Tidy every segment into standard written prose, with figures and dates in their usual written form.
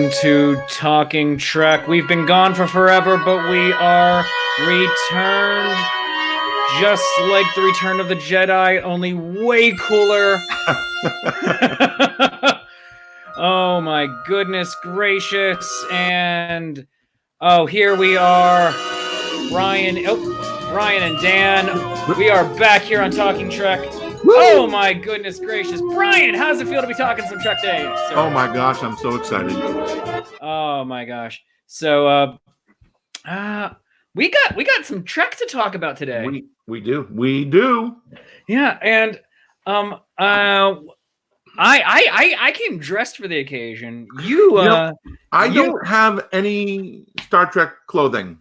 welcome to Talking Trek. We've been gone for forever, but we are returned, just like the Return of the Jedi, only way cooler. Oh my goodness gracious. And here we are, Brian and Dan. We are back here on Talking Trek. Woo! Oh my goodness gracious. Brian, how does it feel to be talking some Trek today, sir? Oh my gosh, I'm so excited. Oh my gosh. So we got some Trek to talk about today. We do. Yeah, and I came dressed for the occasion. I don't have any Star Trek clothing.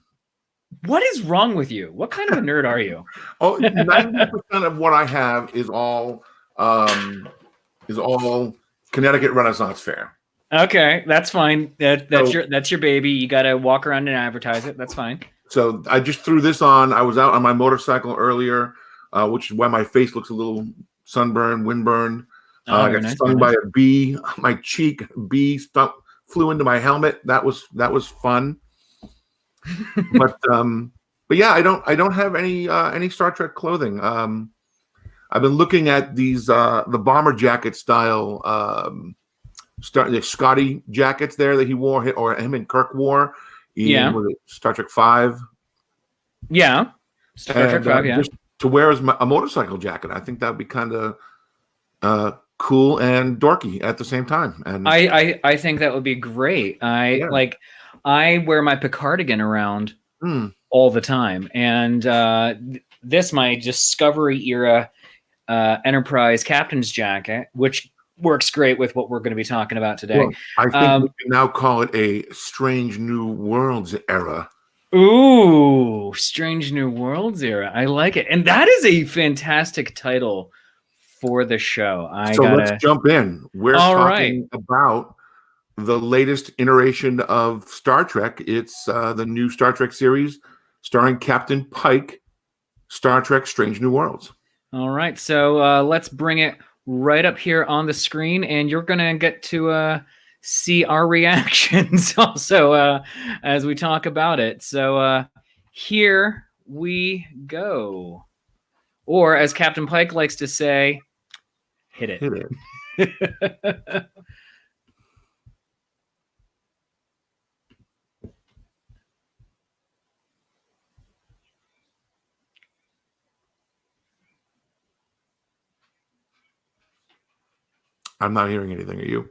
What is wrong with you? What kind of a nerd are you? 90% of what I have is all Connecticut Renaissance Fair. Okay, that's fine. That's your baby. You got to walk around and advertise it. That's fine. So I just threw this on. I was out on my motorcycle earlier, which is why my face looks a little sunburned, windburned. I got stung by a bee. My cheek bee flew into my helmet. That was fun. but yeah, I don't have any Star Trek clothing. I've been looking at these the bomber jacket style the Scotty jackets there that he wore, or him and Kirk wore in Star Trek 5. Yeah, Star Trek 5. Just to wear as a motorcycle jacket, I think that would be kind of cool and dorky at the same time. And I think that would be great. I wear my Picardigan around all the time, and this my Discovery era Enterprise captain's jacket, which works great with what we're going to be talking about today. Well, I think we can now call it a Strange New Worlds era. Ooh, Strange New Worlds era. I like it, and that is a fantastic title for the show. Let's jump in. We're talking about the latest iteration of Star Trek. It's the new Star Trek series starring Captain Pike, Star Trek Strange New Worlds. All right, so let's bring it right up here on the screen, and you're going to get to see our reactions also as we talk about it. So here we go. Or as Captain Pike likes to say, hit it. Hit it. I'm not hearing anything. Are you?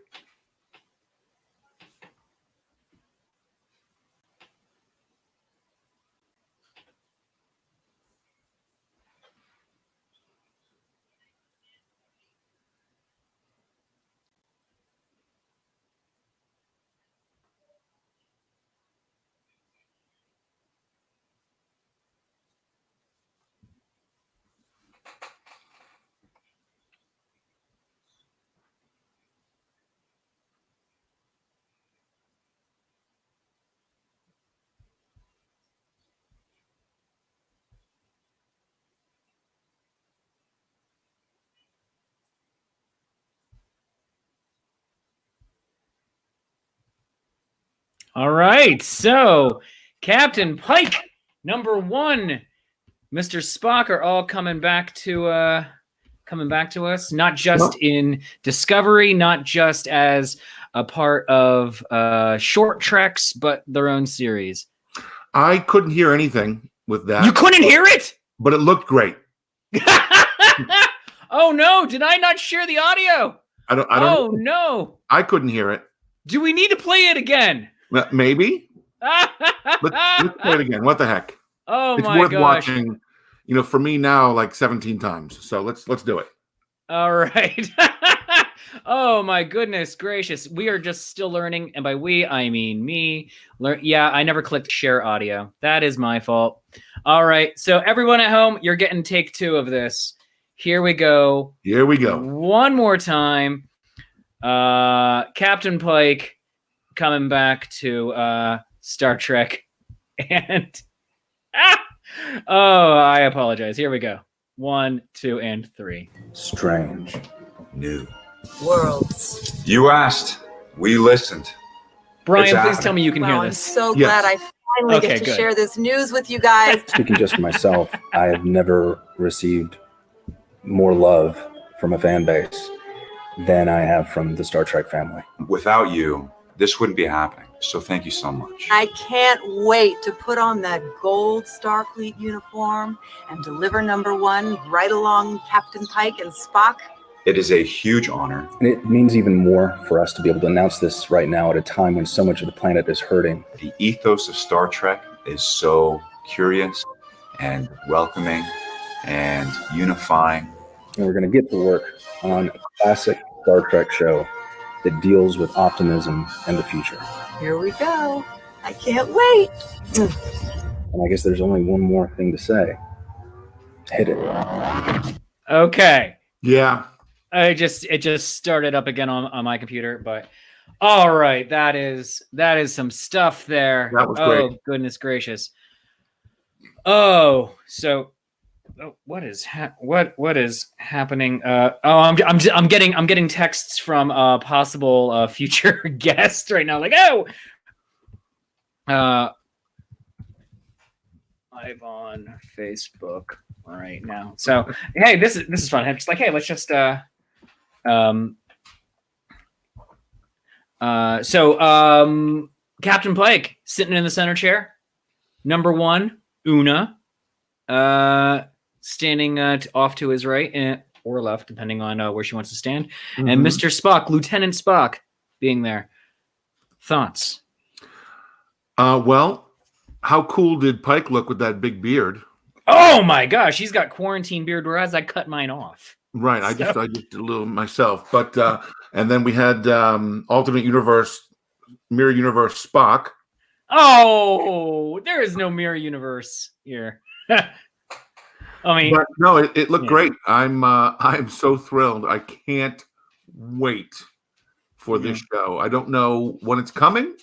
All right, so Captain Pike, number 1, Mr. Spock are all coming back to us, not just in Discovery, not just as a part of short treks, but their own series. I couldn't hear anything with that. You couldn't hear it? But it looked great. Oh no, did I not share the audio? I don't Oh no. I couldn't hear it. Do we need to play it again? Maybe. Let's play it again. What the heck? Oh it's my worth gosh. watching, for me now, like 17 times. So let's do it. All right. Oh my goodness gracious. We are just still learning, and by we I mean me. Yeah, I never clicked share audio. That is my fault. All right. So everyone at home, you're getting take 2 of this. Here we go. Here we go. One more time. Captain Pike coming back to Star Trek, and I apologize. Here we go. 1, 2, and 3. Strange New Worlds. You asked, we listened. Brian, please tell me you can hear I'm this. so glad I finally get to share this news with you guys. Speaking just for myself, I have never received more love from a fan base than I have from the Star Trek family. Without you, this wouldn't be happening. So thank you so much. I can't wait to put on that gold Starfleet uniform and deliver #1 right along Captain Pike and Spock. It is a huge honor. And it means even more for us to be able to announce this right now at a time when so much of the planet is hurting. The ethos of Star Trek is so curious and welcoming and unifying. And we're going to get to work on a classic Star Trek show that deals with optimism and the future. Here we go. I can't wait. And I guess there's only one more thing to say. Hit it. Okay. Yeah. It just started up again on my computer, but all right, that is some stuff there. That was great. Oh, goodness gracious. Oh, so what is happening? I'm getting texts from a possible future guest right now, like, live on Facebook right now. So hey, this is fun. I'm just like, hey, let's just Captain Pike sitting in the center chair. #1, Una, standing off to his right or left, depending on where she wants to stand. Mm-hmm. And Mr. Spock, Lieutenant Spock, being there. Thoughts? Well, how cool did Pike look with that big beard? Oh my gosh, he's got quarantine beard, whereas I cut mine off. Right, I just did a little myself, but and then we had alternate universe, mirror universe Spock. Oh, there is no mirror universe here. I mean, but no, it looked great. I'm so thrilled. I can't wait for this show. I don't know when it's coming.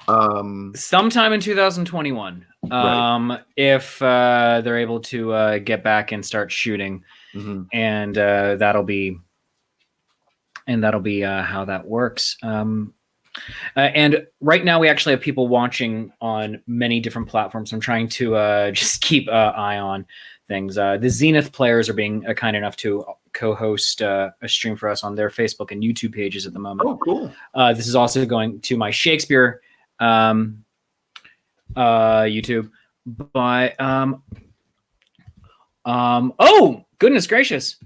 Sometime in 2021, right. If they're able to get back and start shooting, and that'll be how that works. And right now we actually have people watching on many different platforms. I'm trying to just keep an eye on things. The Zenith players are being kind enough to co-host a stream for us on their Facebook and YouTube pages at the moment. Oh, cool. This is also going to my Shakespeare YouTube, but oh goodness gracious,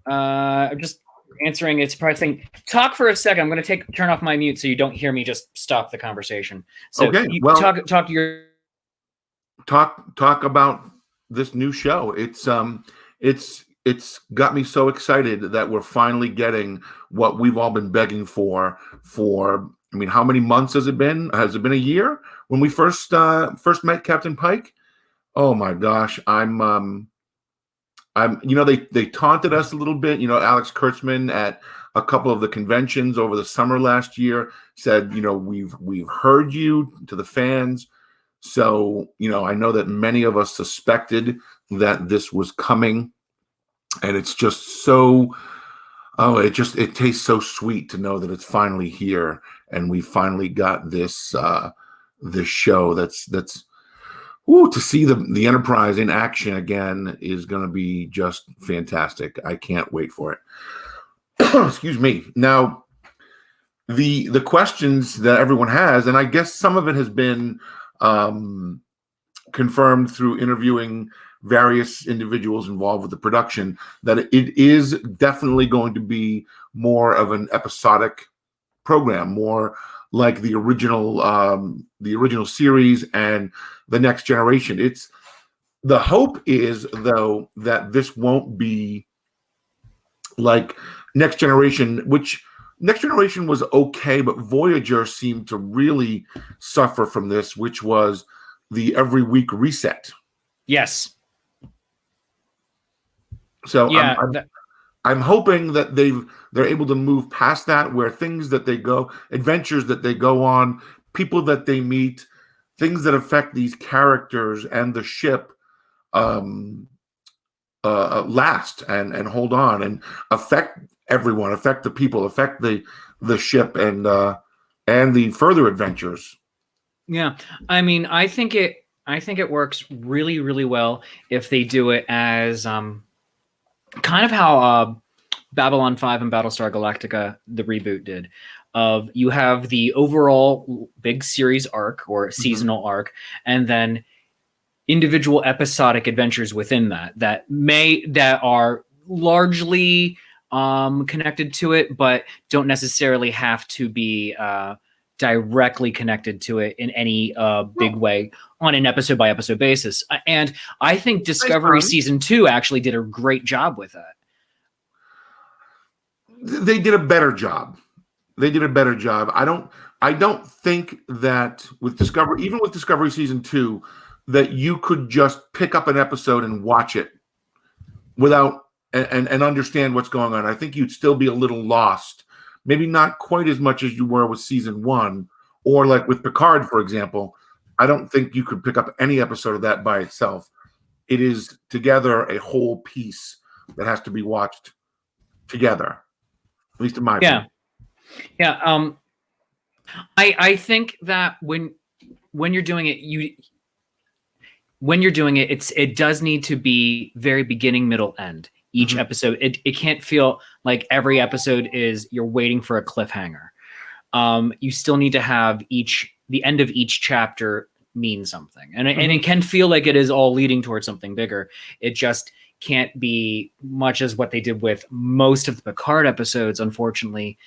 I'm just answering a surprise thing. Talk for a second. I'm going to turn off my mute so you don't hear me just stop the conversation. So okay, well, talk to your talk about this new show. It's got me so excited that we're finally getting what we've all been begging for. I mean, how many months has it been? Has it been a year when we first met Captain Pike? Oh my gosh, I'm they taunted us a little bit. Alex Kurtzman at a couple of the conventions over the summer last year said, we've heard you to the fans. So, I know that many of us suspected that this was coming, and it's just so, it tastes so sweet to know that it's finally here, and we finally got this show that's to see the Enterprise in action again is going to be just fantastic. I can't wait for it. Excuse me. Now, the questions that everyone has, and I guess some of it has been confirmed through interviewing various individuals involved with the production, that it is definitely going to be more of an episodic program, more like the original series and the Next Generation. The hope is, though, that this won't be like Next Generation, which Next Generation was okay, but Voyager seemed to really suffer from this, which was the every week reset. Yes. So yeah, I'm hoping that they're able to move past that, where things that they go, adventures that they go on, people that they meet, things that affect these characters and the ship last and hold on and affect everyone, affect the people, affect the ship, and and the further adventures. Yeah, I mean, I think it works really, really well if they do it as kind of how Babylon 5 and Battlestar Galactica, the reboot, did. Of you have the overall big series arc or seasonal arc, and then individual episodic adventures within that are largely connected to it, but don't necessarily have to be directly connected to it in any big way on an episode by episode basis. And I think Discovery season 2 actually did a great job with that. They did a better job. I don't think that with Discovery, even with Discovery season 2, that you could just pick up an episode and watch it without and understand what's going on. I think you'd still be a little lost. Maybe not quite as much as you were with season 1, or like with Picard, for example. I don't think you could pick up any episode of that by itself. It is together a whole piece that has to be watched together, at least in my opinion. Yeah. I think that when you're doing it, it does need to be very beginning, middle, end. Each episode, it can't feel like every episode is you're waiting for a cliffhanger. You still need to have the end of each chapter mean something, and it can feel like it is all leading towards something bigger. It just can't be much as what they did with most of the Picard episodes, unfortunately,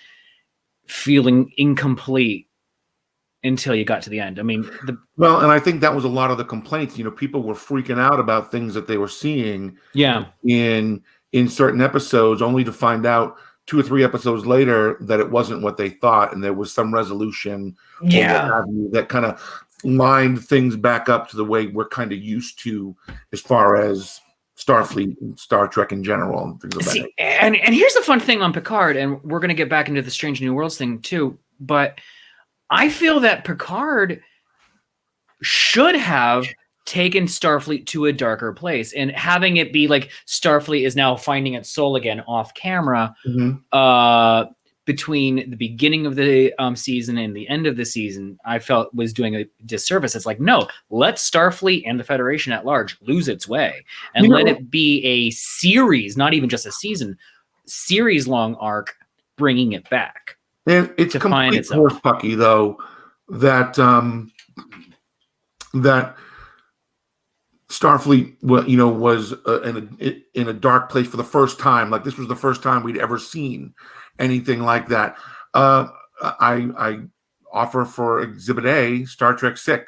feeling incomplete until you got to the end. I mean, and I think that was a lot of the complaints. People were freaking out about things that they were seeing in certain episodes, only to find out 2 or 3 episodes later that it wasn't what they thought, and there was some resolution that kind of lined things back up to the way we're kind of used to as far as Starfleet and Star Trek in general and things like that. And here's the fun thing on Picard, and we're going to get back into the Strange New Worlds thing too, but I feel that Picard should have taken Starfleet to a darker place, and having it be like Starfleet is now finding its soul again off camera between the beginning of the season and the end of the season, I felt was doing a disservice. It's like, no, let Starfleet and the Federation at large lose its way and let it be a series, not even just a series long arc, bringing it back. And it's complete horse pucky, though, that that Starfleet, was in a dark place for the first time. Like, this was the first time we'd ever seen anything like that. I offer for Exhibit A, Star Trek VI,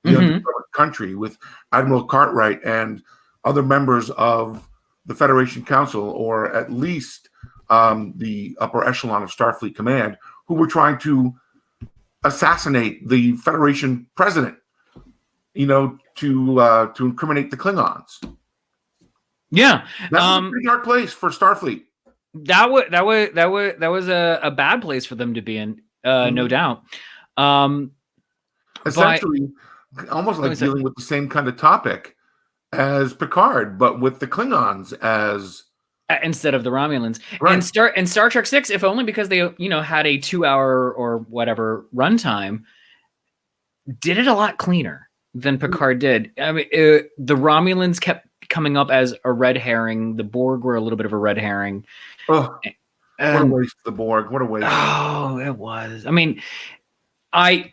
The Undiscovered Country, with Admiral Cartwright and other members of the Federation Council, or at least the upper echelon of Starfleet Command, who were trying to assassinate the Federation president, to incriminate the Klingons. Yeah, that's a pretty dark place for Starfleet. That was a bad place for them to be in, no doubt. Essentially, almost like dealing with the same kind of topic as Picard, but with the Klingons as instead of the Romulans. Right. And Star Trek VI, if only because they had a 2-hour or whatever runtime, did it a lot cleaner than Picard did. I mean, the Romulans kept coming up as a red herring. The Borg were a little bit of a red herring. Oh, what a waste of the Borg! What a waste! Oh, it was. I mean,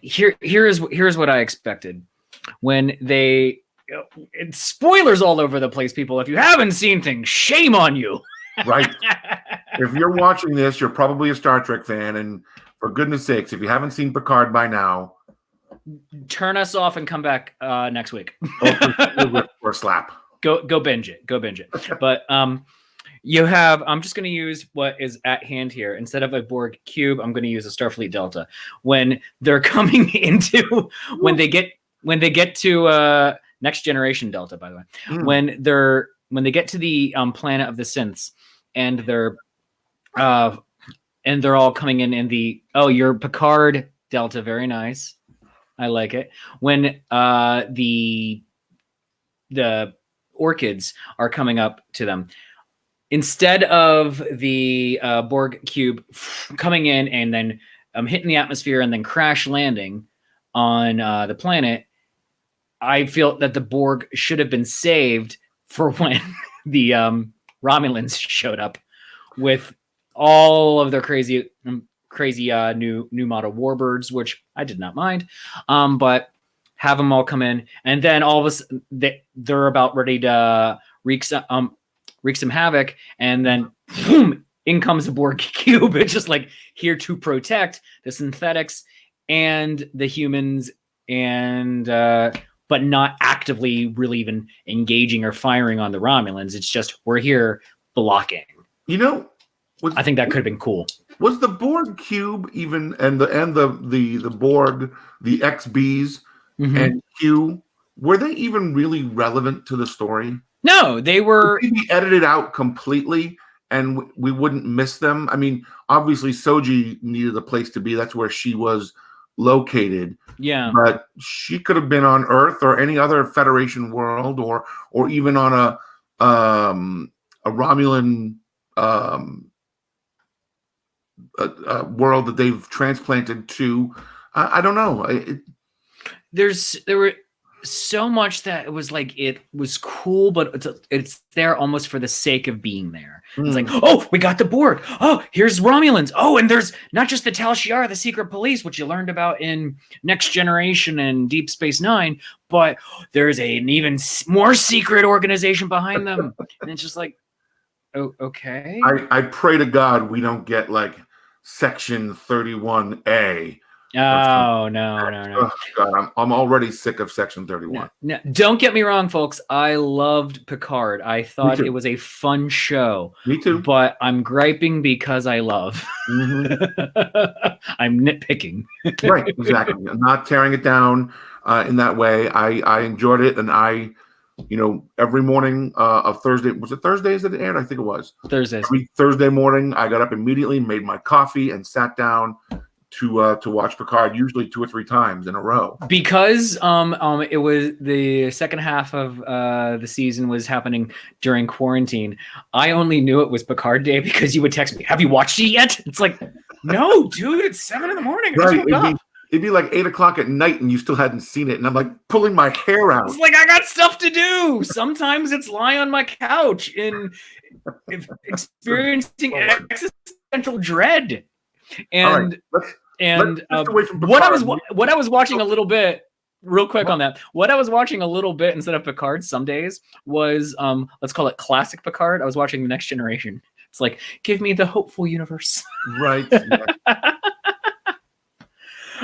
here's what I expected when they. It's spoilers all over the place, people. If you haven't seen things, shame on you. Right. If you're watching this, you're probably a Star Trek fan, and for goodness sakes, if you haven't seen Picard by now, turn us off and come back next week. Or slap. Go binge it. But you have. I'm just going to use what is at hand here. Instead of a Borg cube, I'm going to use a Starfleet Delta. When they're coming into, when they get to Next Generation Delta, by the way, when they get to the planet of the synths, and they're all coming in the your Picard Delta, very nice, I like it. When the orchids are coming up to them, instead of the Borg cube coming in and then hitting the atmosphere and then crash landing on the planet, I feel that the Borg should have been saved for when the Romulans showed up with all of their crazy new model warbirds, which I did not mind, but have them all come in, and then all of a sudden they're about ready to wreak some havoc, and then boom, in comes the Borg cube. It's just like here to protect the synthetics and the humans, and but not actively really even engaging or firing on the Romulans. It's just we're here blocking. You know, I think that could have been cool. Was the Borg cube even and the Borg, the XBs and Q, were they even really relevant to the story? No, they were. Could they be edited out completely and we wouldn't miss them? I mean, obviously Soji needed a place to be. That's where she was located. Yeah. But she could have been on Earth or any other Federation world or even on a Romulan world that they've transplanted to. I don't know. There were so much that it was like it was cool, but it's there almost for the sake of being there. It's like, oh, we got the Borg. Oh, here's Romulans. Oh, and there's not just the Tal Shiar, the secret police, which you learned about in Next Generation and Deep Space Nine, but there's an even more secret organization behind them. And it's just like, oh, okay. I pray to God we don't get like Section 31A. Oh, no. Oh, God, I'm already sick of Section 31. No, don't get me wrong, folks. I loved Picard. I thought it was a fun show. Me too. But I'm griping because I love. I'm nitpicking. Right, exactly. I'm not tearing it down in that way. I enjoyed it, and every morning of Thursday, was it Thursdays that it aired? I think it was. Thursdays. Every Thursday morning, I got up immediately, made my coffee, and sat down to watch Picard, usually 2 or 3 times in a row. Because it was the second half of the season was happening during quarantine. I only knew it was Picard Day because you would text me, "Have you watched it yet?" It's like, no, dude, it's 7 a.m. Right. It'd be like 8 o'clock at night and you still hadn't seen it. And I'm like pulling my hair out. It's like, I got stuff to do. Sometimes it's lie on my couch and experiencing existential dread. And what I was watching a little bit, real quick on that. What I was watching a little bit instead of Picard some days was let's call it classic Picard. I was watching The Next Generation. It's like, give me the hopeful universe. Right. Yeah.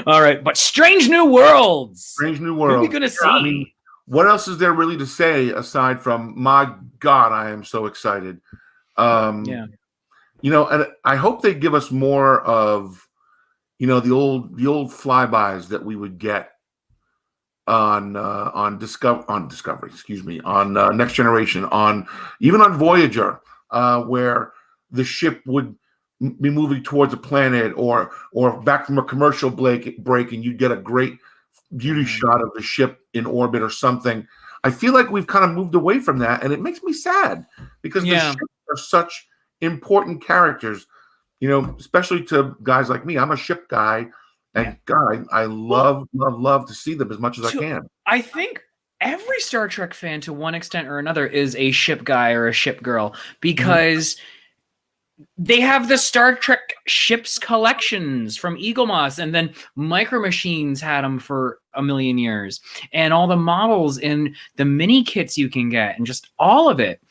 All right, but Strange New Worlds. Strange New Worlds. What are we gonna see? I mean, what else is there really to say aside from, my God, I am so excited. And I hope they give us more of, the old flybys that we would get on Discovery, on Next Generation, even on Voyager, where the ship would be moving towards a planet or back from a commercial break, and you'd get a great beauty shot of the ship in orbit or something. I feel like we've kind of moved away from that, and it makes me sad because the ships are such important characters, especially to guys like me. I'm a ship guy, and God, I love to see them as much as I can. I think every Star Trek fan, to one extent or another, is a ship guy or a ship girl because they have the Star Trek ships collections from Eaglemoss, and then Micro Machines had them for a million years, and all the models and the mini kits you can get, and just all of it.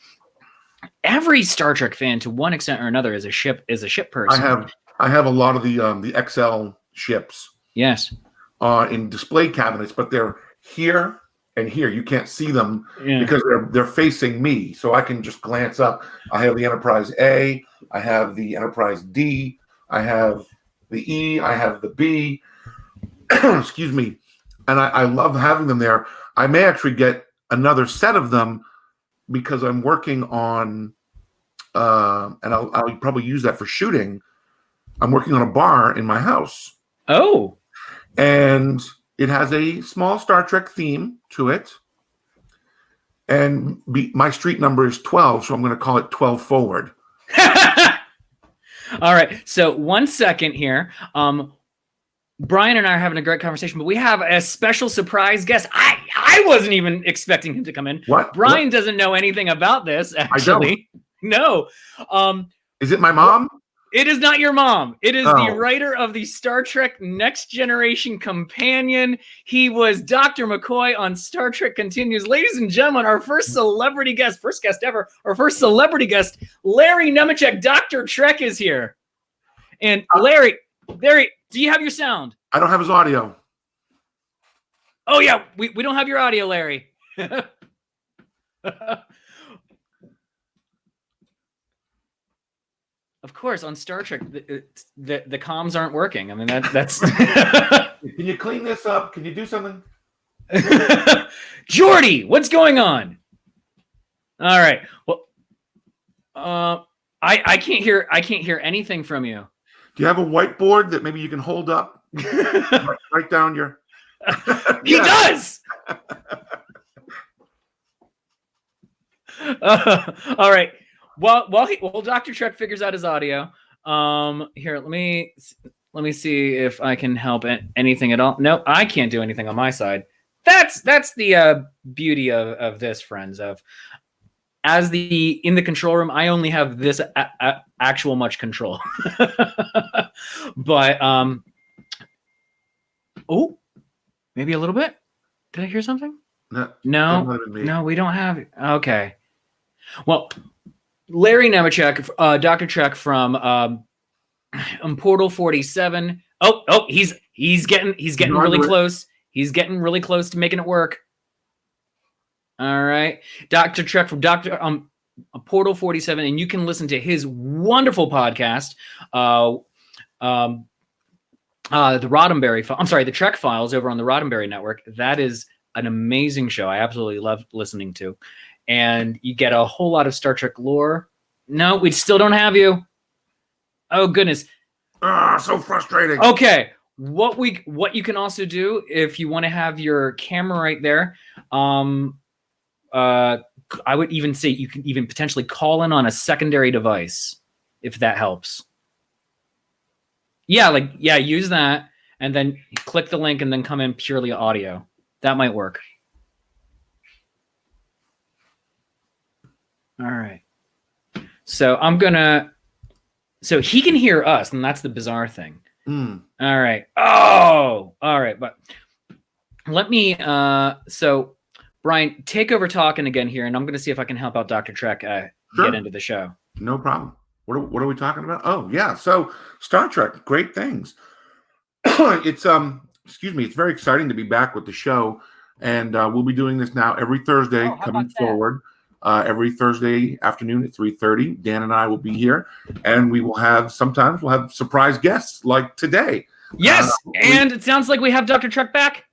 Every Star Trek fan, to one extent or another, is a ship person. I have a lot of the XL ships. Yes. In display cabinets, but they're here and here. You can't see them because they're facing me, so I can just glance up. I have the Enterprise A, I have the Enterprise D, I have the E, I have the B. Excuse me. And I love having them there. I may actually get another set of them because I'm working on, and I'll probably use that for shooting. I'm working on a bar in my house. Oh. And it has a small Star Trek theme to it. And my street number is 12, so I'm going to call it 12 Forward. All right. So 1 second here. Brian and I are having a great conversation, but we have a special surprise guest. I wasn't even expecting him to come in. What? Brian doesn't know anything about this, actually. No. Is it my mom? It is not your mom. It is the writer of the Star Trek Next Generation Companion. He was Dr. McCoy on Star Trek Continues. Ladies and gentlemen, our first celebrity guest, first guest ever, our first celebrity guest, Larry Nemecek, Dr. Trek is here. And Larry, do you have your sound? I don't have his audio. Oh, yeah. We don't have your audio, Larry. Of course, on Star Trek, the comms aren't working. I mean, that's... Can you clean this up? Can you do something? Jordy, what's going on? All right. Well, I can't hear anything from you. Do you have a whiteboard that maybe you can hold up? Write down your... He does! All right. Well, Dr. Trek figures out his audio. Here, let me see if I can help anything at all. No, I can't do anything on my side. That's the beauty of this, friends. In the control room, I only have this actual much control. But oh, maybe a little bit. Did I hear something? No, we don't have it. Okay. Well, Larry Nemecek, Dr. Trek from Portal 47. Oh, he's getting really close. He's getting really close to making it work. All right, Dr. Trek from Portal 47, and you can listen to his wonderful podcast, the the Trek Files over on the Roddenberry Network. That is an amazing show. I absolutely love listening to. And you get a whole lot of Star Trek lore. No, we still don't have you. Oh, goodness. So frustrating. Okay. What you can also do if you want to have your camera right there, I would even say you can even potentially call in on a secondary device if that helps. Yeah, use that and then click the link and then come in purely audio. That might work. All right. So so he can hear us, and that's the bizarre thing. All right. Oh, all right. But let me, so Brian, take over talking again here, and I'm going to see if I can help out Dr. Trek get into the show. No problem. What are we talking about? Oh, yeah. So Star Trek, great things. It's, it's very exciting to be back with the show. And we'll be doing this now every Thursday coming forward. Every Thursday afternoon at 3:30, Dan and I will be here, and sometimes we'll have surprise guests like today. Yes, and it sounds like we have Dr. Trek back.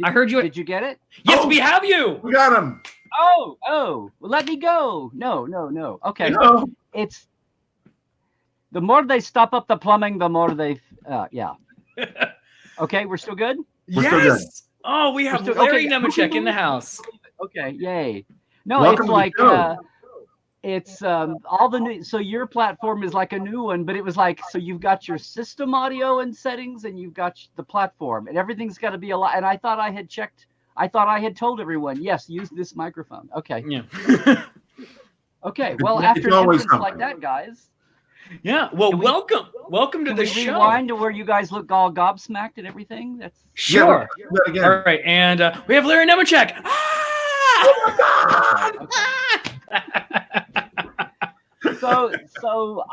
I heard you. Did you get it? Yes, we have you. We got him. Oh, well, let me go. No. Okay, it's the more they stop up the plumbing, the more they, yeah. Okay, we're still good. We're still good. Oh, we have Larry Nemecek in the house. Okay, yay. No, Welcome it's like it's all the new. So your platform is like a new one, but it was like, so you've got your system audio and settings, and you've got the platform, and everything's got to be a lot. And I thought I had checked. I thought I had told everyone, yes, use this microphone. Okay. Yeah. Okay. Well, after incidents like that, guys. Yeah. Well, welcome to the show. Rewind to where you guys look all gobsmacked and everything. That's sure. Yeah, all right, and we have Larry Nemecek. Oh my God! So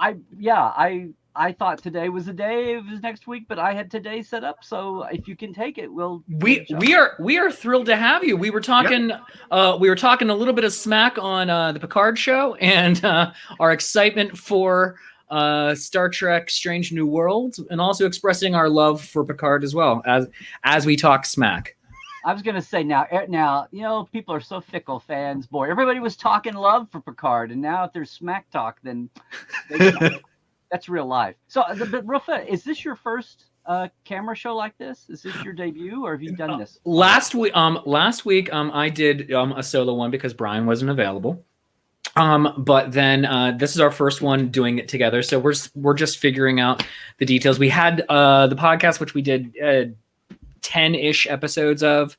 I thought today was the day. It was next week, but I had today set up. So if you can take it, we are thrilled to have you. We were talking a little bit of smack on the Picard show and our excitement for Star Trek Strange New Worlds, and also expressing our love for Picard as well as we talk smack. I was going to say now, people are so fickle, fans. Boy, everybody was talking love for Picard, and now if there's smack talk, then that's real life. So, but Rufa, is this your first camera show like this? Is this your debut, or have you done this? Last week, I did a solo one because Brian wasn't available, But then this is our first one doing it together, so we're just figuring out the details. We had the podcast, which we did 10-ish episodes of,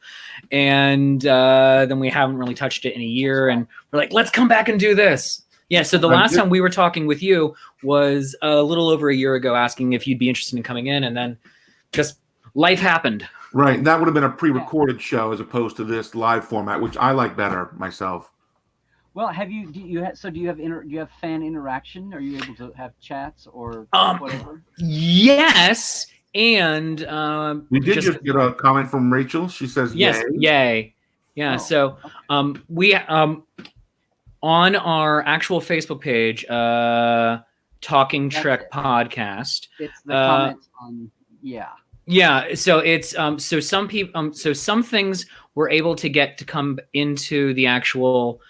and then we haven't really touched it in a year, and we're like, let's come back and do this. Yeah, so the last time we were talking with you was a little over a year ago, asking if you'd be interested in coming in, and then just life happened. Right, that would have been a pre-recorded show as opposed to this live format, which I like better myself. Well, do you have fan interaction? Are you able to have chats or whatever? Yes, and we did just get a comment from Rachel. She says, yes, yay. Yeah, so we on our actual Facebook page, Talking Trek Podcast. It's the comments on Yeah, so it's so some people so some things we're able to get to come into the actual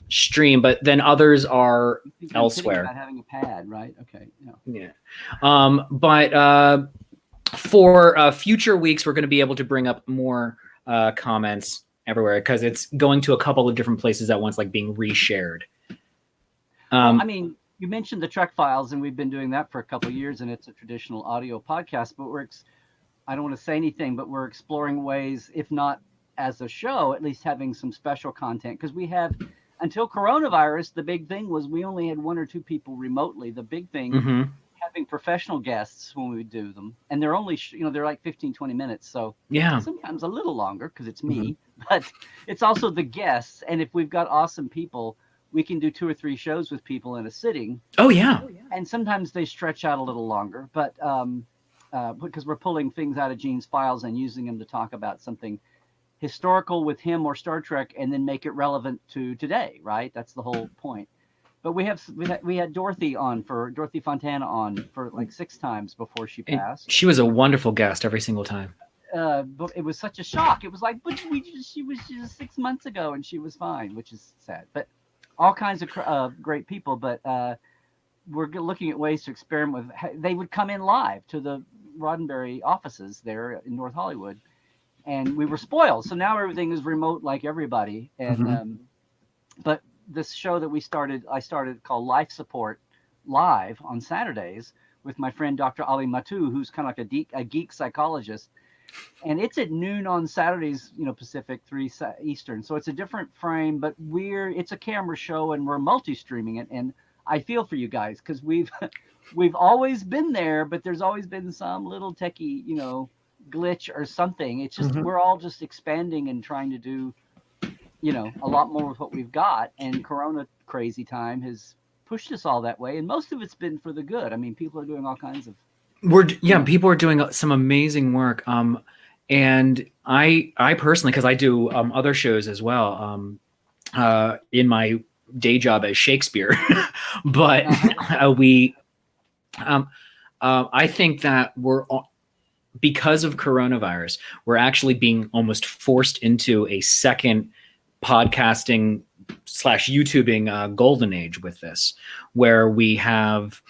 stream, but then others are elsewhere. About having a pad, right? Okay. Yeah. But for future weeks, we're going to be able to bring up more comments everywhere because it's going to a couple of different places at once, like being reshared. Well, I mean, you mentioned the Trek Files, and we've been doing that for a couple of years, and it's a traditional audio podcast. But I don't want to say anything, but we're exploring ways, if not as a show, at least having some special content, because we have, until coronavirus, the big thing was we only had 1 or 2 people remotely. The big thing, having professional guests when we would do them, and they're only, they're like 15, 20 minutes. So yeah, sometimes a little longer because it's me, but it's also the guests. And if we've got awesome people, we can do 2 or 3 shows with people in a sitting. Oh yeah. And sometimes they stretch out a little longer, but because we're pulling things out of Gene's files and using them to talk about something historical with him or Star Trek, and then make it relevant to today, right? That's the whole point. But we had Dorothy Fontana on for like 6 times before she passed. She was a wonderful guest every single time. But it was such a shock. It was like, but she was just 6 months ago and she was fine, which is sad. But all kinds of great people. But we're looking at ways to experiment with. They would come in live to the Roddenberry offices there in North Hollywood, and we were spoiled. So now everything is remote, like everybody. And but this show that I started called Life Support Live on Saturdays with my friend Dr. Ali Matu, who's kind of like a geek psychologist. And it's at noon on Saturdays, Pacific, 3 Eastern. So it's a different frame, but it's a camera show and we're multi-streaming it. And I feel for you guys because we've always been there, but there's always been some little techie, glitch or something. It's just we're all just expanding and trying to do a lot more with what we've got, and Corona crazy time has pushed us all that way, and most of it's been for the good. I mean, people are doing all kinds of people are doing some amazing work, and I personally, because I do other shows as well in my day job as Shakespeare, but I think that because of coronavirus, we're actually being almost forced into a second podcasting / YouTubing golden age with this, where we have,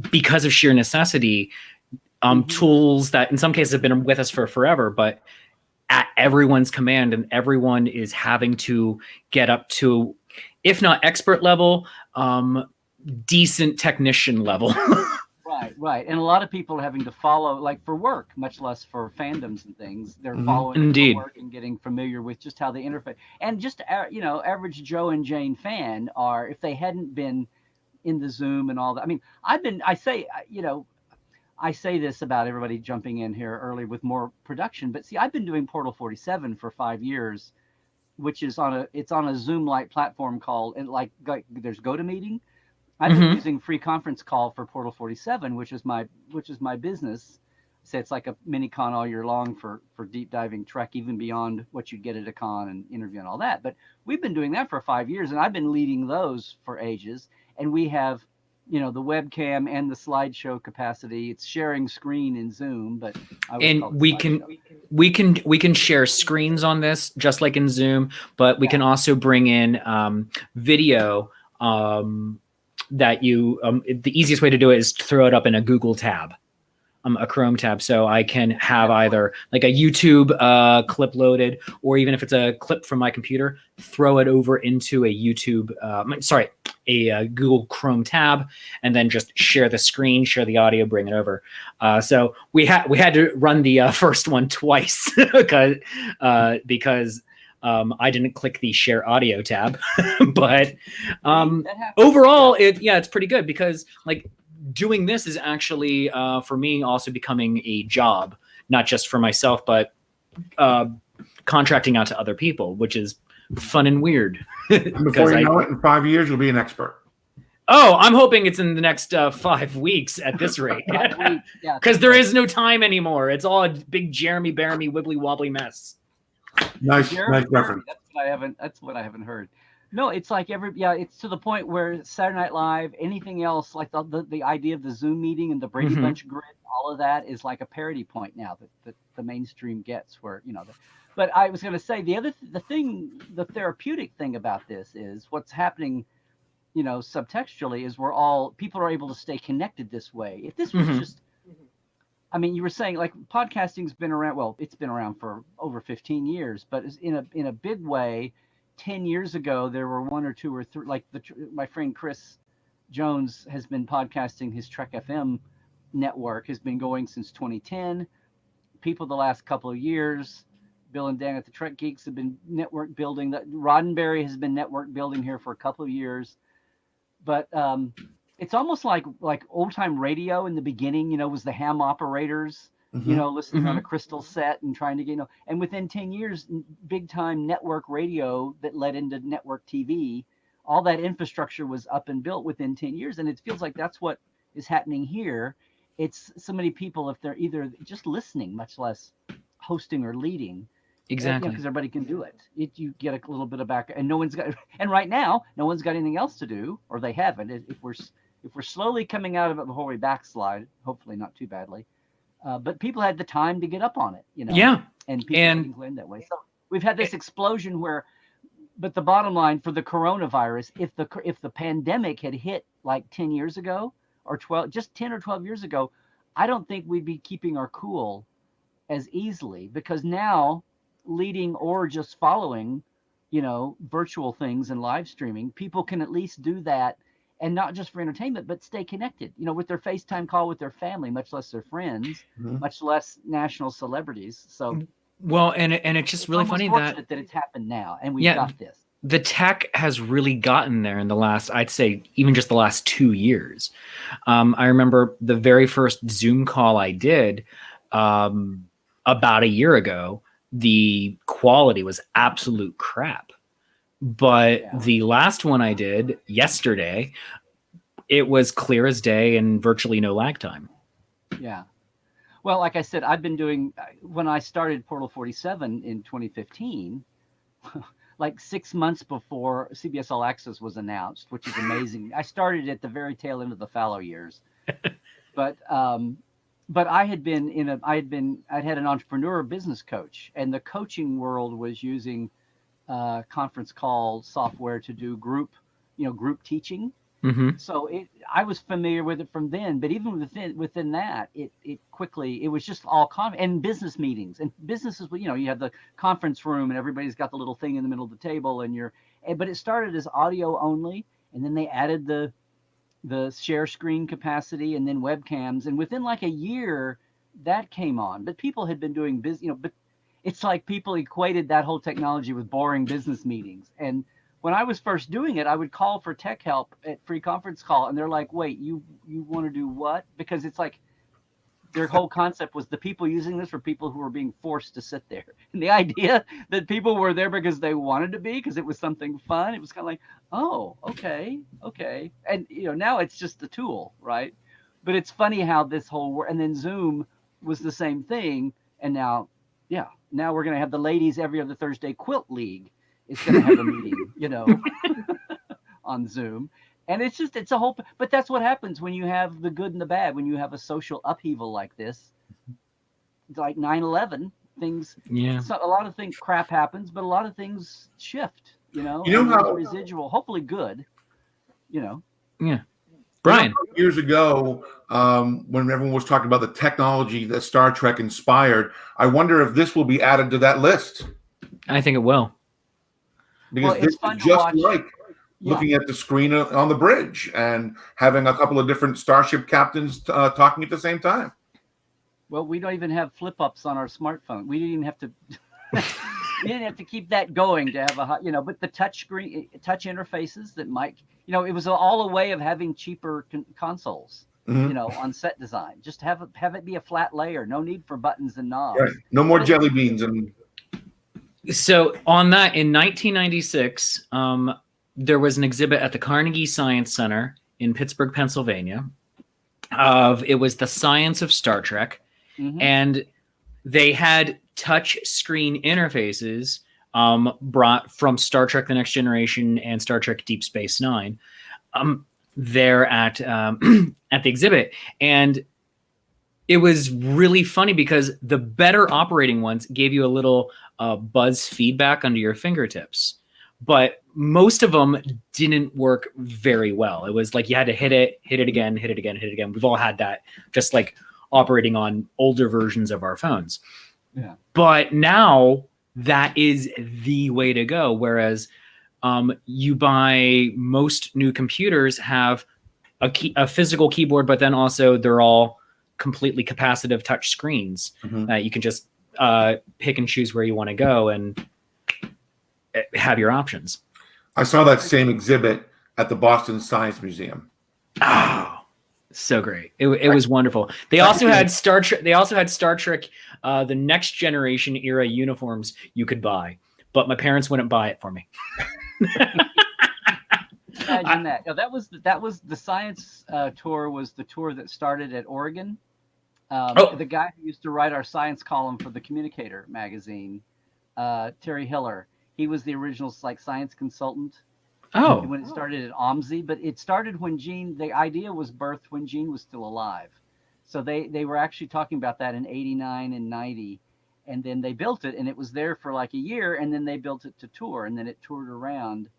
because of sheer necessity, tools that in some cases have been with us for forever, but at everyone's command, and everyone is having to get up to, if not expert level, decent technician level. Right. And a lot of people are having to follow, like for work, much less for fandoms and things. They're following for work and getting familiar with just how they interface. And just, average Joe and Jane fan are, if they hadn't been in the Zoom and all that. I mean, I say this about everybody jumping in here early with more production, but see, I've been doing Portal 47 for 5 years, which is on a Zoom-like platform called, like there's GoToMeeting. I've been using free conference call for Portal 47, which is my business. So it's like a mini con all year long for deep diving Trek, even beyond what you'd get at a con and interview and all that. But we've been doing that for 5 years, and I've been leading those for ages. And we have, the webcam and the slideshow capacity. It's sharing screen in Zoom, but we can share screens on this just like in Zoom, but we can also bring in video. That the easiest way to do it is to throw it up in a Google tab. a Chrome tab, so I can have either like a YouTube clip loaded, or even if it's a clip from my computer, throw it over into a YouTube, a Google Chrome tab, and then just share the screen, share the audio, bring it over. So we had to run the first one twice because I didn't click the share audio tab, but overall, it's pretty good because like doing this is actually for me also becoming a job, not just for myself, but contracting out to other people, which is fun and weird. And before you know it, in 5 years, you'll be an expert. Oh, I'm hoping it's in the next 5 weeks at this rate. Because there is no time anymore. It's all a big Jeremy Bearimy wibbly wobbly mess. Nice reference. That's what I haven't heard. No, it's like it's to the point where Saturday Night Live, anything else, like the idea of the Zoom meeting and the Brady Bunch grid, all of that is like a parody point now that the mainstream gets, where But I was going to say the therapeutic thing about this is what's happening, subtextually, is people are able to stay connected this way. If this was just, I mean, you were saying like podcasting's been around. Well, it's been around for over 15 years, but in a big way. 10 years ago, there were one or two or three, like my friend Chris Jones has been podcasting. His Trek FM network has been going since 2010. People the last couple of years, Bill and Dan at the Trek Geeks have been network building. Roddenberry has been network building here for a couple of years. But it's almost like old time radio in the beginning, was the ham operators, listening on a crystal set and trying to get, and within 10 years, big time network radio that led into network TV, all that infrastructure was up and built within 10 years. And it feels like that's what is happening here. It's so many people, if they're either just listening, much less hosting or leading. Exactly. Because everybody can do it. You get a little bit of back, and and right now, no one's got anything else to do, or they haven't. If we're slowly coming out of it before we backslide, hopefully not too badly. But people had the time to get up on it, Yeah. And people can that way. So we've had this explosion but the bottom line for the coronavirus, if the pandemic had hit like 10 years ago or 10 or 12 years ago, I don't think we'd be keeping our cool as easily, because now leading or just following, virtual things and live streaming, people can at least do that. And not just for entertainment, but stay connected, with their FaceTime call with their family, much less their friends, much less national celebrities. So, well, and it's just really funny that it's happened now, and we've got this. The tech has really gotten there in the last, I'd say, even just the last 2 years. I remember the very first Zoom call I did about a year ago. The quality was absolute crap. But the last one I did yesterday, it was clear as day and virtually no lag time. Yeah. Well, like I said, I've been doing, when I started Portal 47 in 2015, like 6 months before CBS All Access was announced, which is amazing. I started at the very tail end of the fallow years. But I had had an entrepreneur business coach, and the coaching world was using conference call software to do group teaching. So I was familiar with it from then, but even within that, it quickly, it was just all and business meetings, and businesses, you have the conference room and everybody's got the little thing in the middle of the table, but it started as audio only, and then they added the share screen capacity and then webcams, and within like a year that came on. But people had been doing business, but it's like people equated that whole technology with boring business meetings. And when I was first doing it, I would call for tech help at free conference call, and they're like, wait, you want to do what? Because it's like their whole concept was the people using this were people who were being forced to sit there. And the idea that people were there because they wanted to be, because it was something fun, it was kind of like, oh, okay. And now it's just a tool, right? But it's funny how this whole and then Zoom was the same thing, and now we're going to have the ladies every other Thursday quilt league is going to have a meeting, on Zoom. And it's a whole, but that's what happens when you have the good and the bad, when you have a social upheaval like this, like 9/11, things, a lot of things, crap happens, but a lot of things shift, how residual, hopefully good, Yeah. Brian. Years ago, when everyone was talking about the technology that Star Trek inspired, I wonder if this will be added to that list. I think it will. Because Well, this it's fun is to just watch. like looking at the screen on the bridge and having a couple of different starship captains talking at the same time. Well, we don't even have flip-ups on our smartphone. We didn't even have to. We didn't have to keep that going to have but the touch interfaces that might, it was all a way of having cheaper consoles, on set design. Just have it be a flat layer. No need for buttons and knobs. Right. No more jelly beans. So on that, in 1996, there was an exhibit at the Carnegie Science Center in Pittsburgh, Pennsylvania. It was the science of Star Trek, and they had touch screen interfaces brought from Star Trek: The Next Generation and Star Trek: Deep Space Nine there at the exhibit. And it was really funny because the better operating ones gave you a little buzz feedback under your fingertips. But most of them didn't work very well. It was like you had to hit it again, hit it again, hit it again. We've all had that, just like operating on older versions of our phones. Yeah. But now that is the way to go. Whereas you buy most new computers have a physical keyboard, but then also they're all completely capacitive touch screens that you can just pick and choose where you want to go and have your options. I saw that same exhibit at the Boston Science Museum. Oh, so great! It was wonderful. They also had Star Trek. They also had Star Trek, the Next Generation era uniforms you could buy, but my parents wouldn't buy it for me. Imagine that. No, that was the science tour. Was the tour that started at Oregon. The guy who used to write our science column for the Communicator magazine, Terry Hiller. He was the original science consultant. Oh, when it started at OMSI, but it started when the idea was birthed when Gene was still alive. So they were actually talking about that in 89 and 90. And then they built it and it was there for like a year. And then they built it to tour and then it toured around.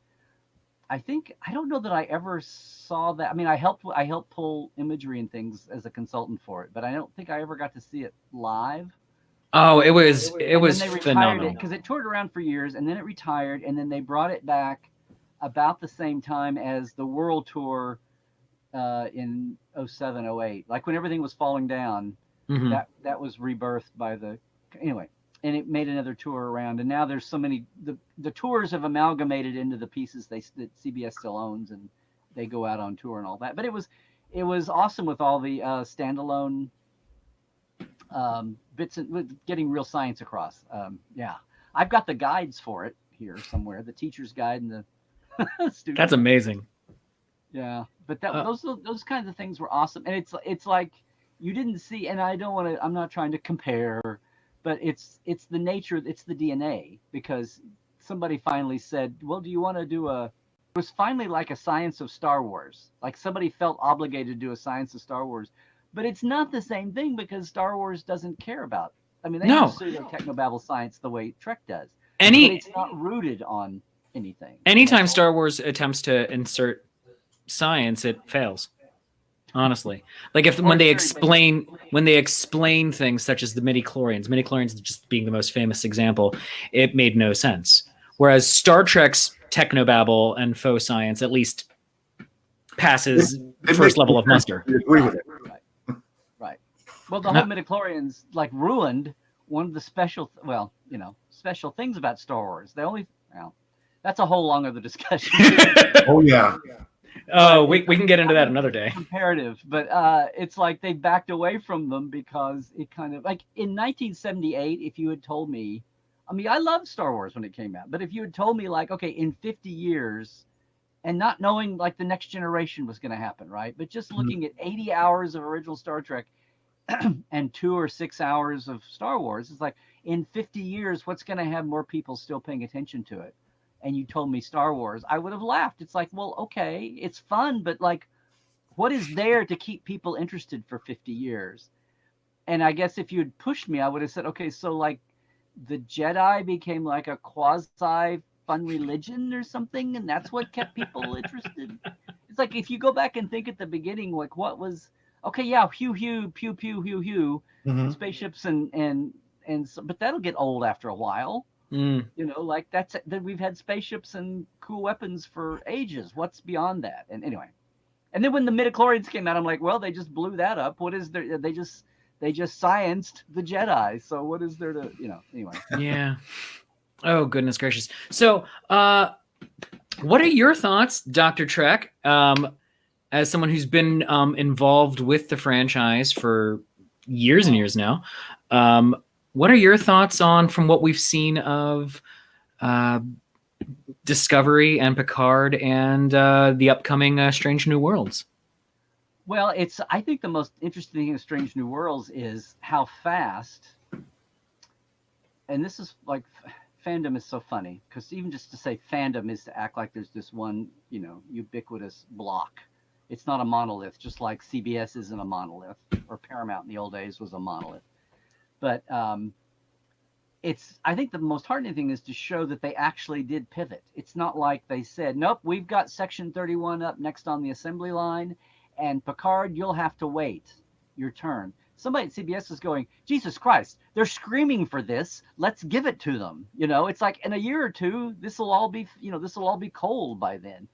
I don't know that I ever saw that. I mean, I helped pull imagery and things as a consultant for it, but I don't think I ever got to see it live. Oh, it was phenomenal because it toured around for years and then it retired and then they brought it back about the same time as the world tour in 07, 08. Like when everything was falling down, that was rebirthed by and it made another tour around. And now there's so many, the tours have amalgamated into the pieces that CBS still owns and they go out on tour and all that. But it was awesome with all the standalone bits and with getting real science across. I've got the guides for it here somewhere, the teacher's guide and the student. That's amazing. Yeah, but those kinds of things were awesome, and it's like you didn't see, and I'm not trying to compare, but it's the nature, it's the DNA, because somebody finally said, well, do you want to do it was finally like a science of Star Wars. Like somebody felt obligated to do a science of Star Wars. But it's not the same thing because Star Wars doesn't care about. I mean, they don't pseudo technobabble science the way Trek does. But it's not rooted on anything. Anytime Star Wars attempts to insert science, it fails. Honestly, like when they explain things such as the midi-chlorians just being the most famous example, it made no sense. Whereas Star Trek's technobabble and faux science at least passes first level of muster. Agree with it. Right. Well, the whole midi-chlorians ruined one of the special things about Star Wars. That's a whole long other discussion. Oh yeah. Oh, we can get into that another day. Comparative, but it's like they backed away from them because it kind of like in 1978. If you had told me, I mean, I loved Star Wars when it came out, but if you had told me in 50 years, and not knowing the next generation was going to happen, right? But just looking at 80 hours of original Star Trek and 2 or 6 hours of Star Wars, it's like in 50 years, what's going to have more people still paying attention to it? And you told me Star Wars, I would have laughed. It's like, well, okay, it's fun, but what is there to keep people interested for 50 years? And I guess if you had pushed me, I would have said, okay, so the Jedi became a quasi fun religion or something, and that's what kept people interested. It's like if you go back and think at the beginning, like what was okay, yeah, pew pew pew pew pew pew, spaceships and so, but that'll get old after a while. You know, like that we've had spaceships and cool weapons for ages. What's beyond that? And anyway, and then when the midichlorians came out, I'm like, well, they just blew that up. What is there? They just scienced the Jedi. So what is there to, you know? Anyway. Yeah. Oh goodness gracious. So, what are your thoughts, Dr. Trek? As someone who's been involved with the franchise for years and years now, what are your thoughts on from what we've seen of Discovery and Picard and the upcoming Strange New Worlds? Well, I think the most interesting thing in Strange New Worlds is how fast, and this is like, fandom is so funny, because even just to say fandom is to act like there's this one, you know, ubiquitous block. It's not a monolith, just like CBS isn't a monolith, or Paramount in the old days was a monolith. But I think the most heartening thing is to show that they actually did pivot. It's not like they said, nope, we've got Section 31 up next on the assembly line, and Picard, you'll have to wait your turn. Somebody at CBS is going, Jesus Christ, they're screaming for this. Let's give it to them. You know, it's like in a year or two, this will all be cold by then.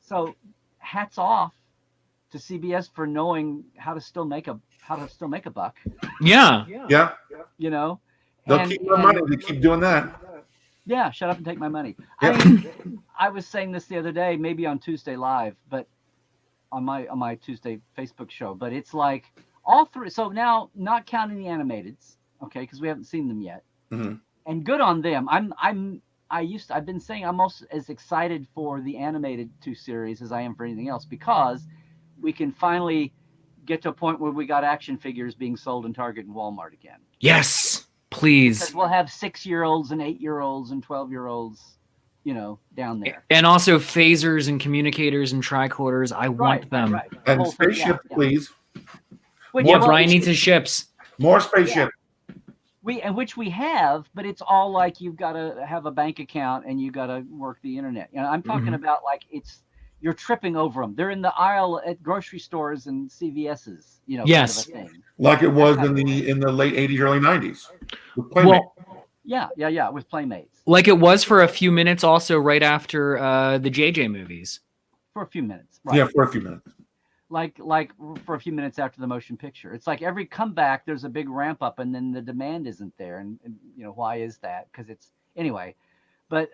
So hats off to CBS for knowing how to still make a buck. Yeah. You know, they'll keep their money. They keep doing that. Yeah, shut up and take my money. Yeah. I mean, I was saying this the other day, maybe on Tuesday Live, but on my Tuesday Facebook show. But it's like all three. So now, not counting the animateds, okay, because we haven't seen them yet. And good on them. I've been saying I'm almost as excited for the animated 2 series as I am for anything else, because we can finally get to a point where we got action figures being sold in Target and Walmart again. Yes, please. Because we'll have 6-year-olds and 8-year-olds and 12-year-olds, you know, down there. And also phasers and communicators and tricorders. I want them. Right. And spaceship, please. Brian needs his ships. More spaceship. Which we have, but it's all like you've got to have a bank account and you got to work the internet. You know, I'm talking about like you're tripping over them. They're in the aisle at grocery stores and CVS's, you know. Yes. Kind of a thing. Like it was in the late 80s, early 90s. Well, yeah, with Playmates. Like it was for a few minutes also right after the JJ movies. For a few minutes. Right. Yeah, for a few minutes. Like for a few minutes after the motion picture. It's like every comeback, there's a big ramp up and then the demand isn't there. And you know, why is that? Because anyway, but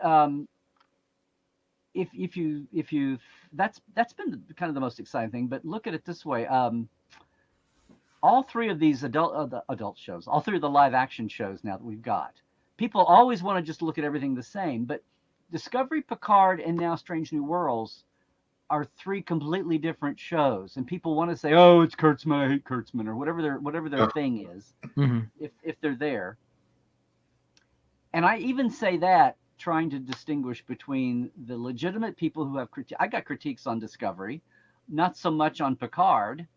if you that's been kind of the most exciting thing. But look at it this way: all 3 of these adult shows, all 3 of the live action shows now that we've got, people always want to just look at everything the same. But Discovery, Picard, and now Strange New Worlds are 3 completely different shows, and people want to say, "Oh, it's Kurtzman. I hate Kurtzman," or whatever their thing is, if they're there. And I even say that, trying to distinguish between the legitimate people who have I got critiques on Discovery, not so much on Picard,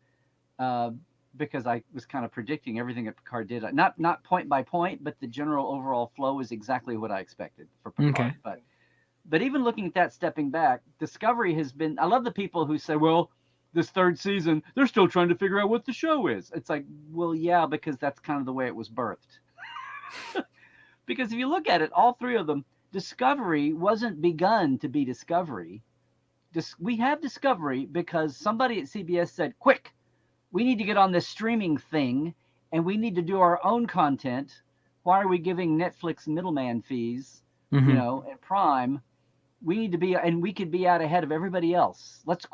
because I was kind of predicting everything that Picard did. Not point by point, but the general overall flow is exactly what I expected for Picard. Okay. But even looking at that, stepping back, Discovery has been. I love the people who say, "Well, this 3rd season, they're still trying to figure out what the show is." It's like, well, yeah, because that's kind of the way it was birthed. Because if you look at it, all 3 of them, Discovery wasn't begun to be Discovery. We have Discovery because somebody at CBS said, "Quick, we need to get on this streaming thing, and we need to do our own content. Why are we giving Netflix middleman fees, you know, and Prime? We need to be, and we could be out ahead of everybody else. Let's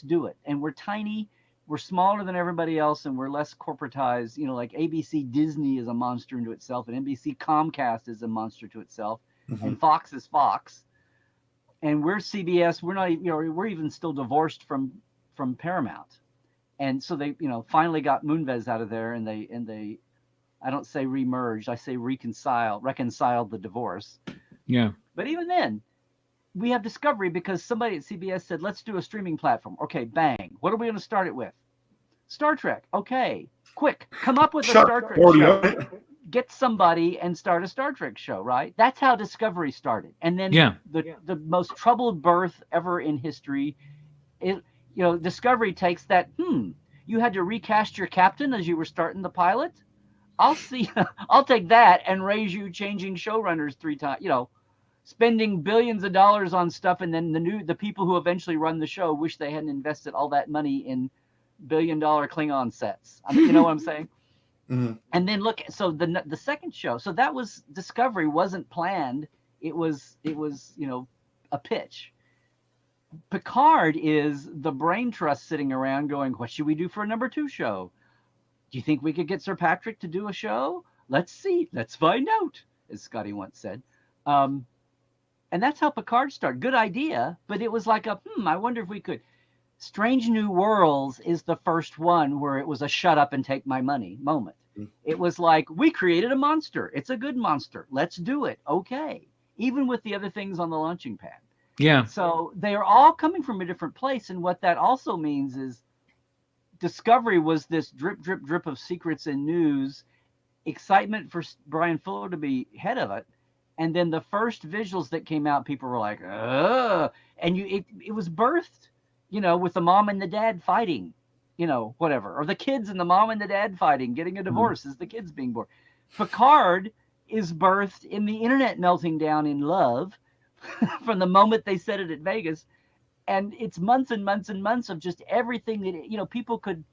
do it." And we're tiny, we're smaller than everybody else, and we're less corporatized. You know, like ABC Disney is a monster into itself, and NBC Comcast is a monster to itself, and Fox is Fox. And we're CBS. We're not, you know, we're even still divorced from Paramount. And so they, you know, finally got Moonves out of there, and they, I don't say remerged, I say reconciled the divorce. Yeah. But even then, we have Discovery because somebody at CBS said, "Let's do a streaming platform." Okay, bang. What are we going to start it with? Star Trek. Okay, quick, come up with a Star Trek show. Get somebody and start a Star Trek show, right? That's how Discovery started. And then the most troubled birth ever in history, Discovery takes that. You had to recast your captain as you were starting the pilot. I'll take that and raise you changing showrunners 3 times. Spending billions of dollars on stuff, and then the people who eventually run the show wish they hadn't invested all that money in billion-dollar Klingon sets. I mean, you know what I'm saying? Mm-hmm. And then look, so the second show, so that was Discovery, wasn't planned. It was a pitch. Picard is the brain trust sitting around going, what should we do for a number 2 show? Do you think we could get Sir Patrick to do a show? Let's see. Let's find out, as Scotty once said. And that's how Picard started. Good idea, but it was like I wonder if we could. Strange New Worlds is the first one where it was a shut up and take my money moment. It was like, we created a monster. It's a good monster. Let's do it. Okay. Even with the other things on the launching pad. Yeah. So they are all coming from a different place. And what that also means is Discovery was this drip, drip, drip of secrets and news, excitement for Brian Fuller to be head of it. And then the first visuals that came out, people were like, ugh. And it was birthed, with the mom and the dad fighting, whatever. Or the kids and the mom and the dad fighting, getting a divorce as the kids being born. Picard is birthed in the internet melting down in love from the moment they said it at Vegas. And it's months and months and months of just everything that, people could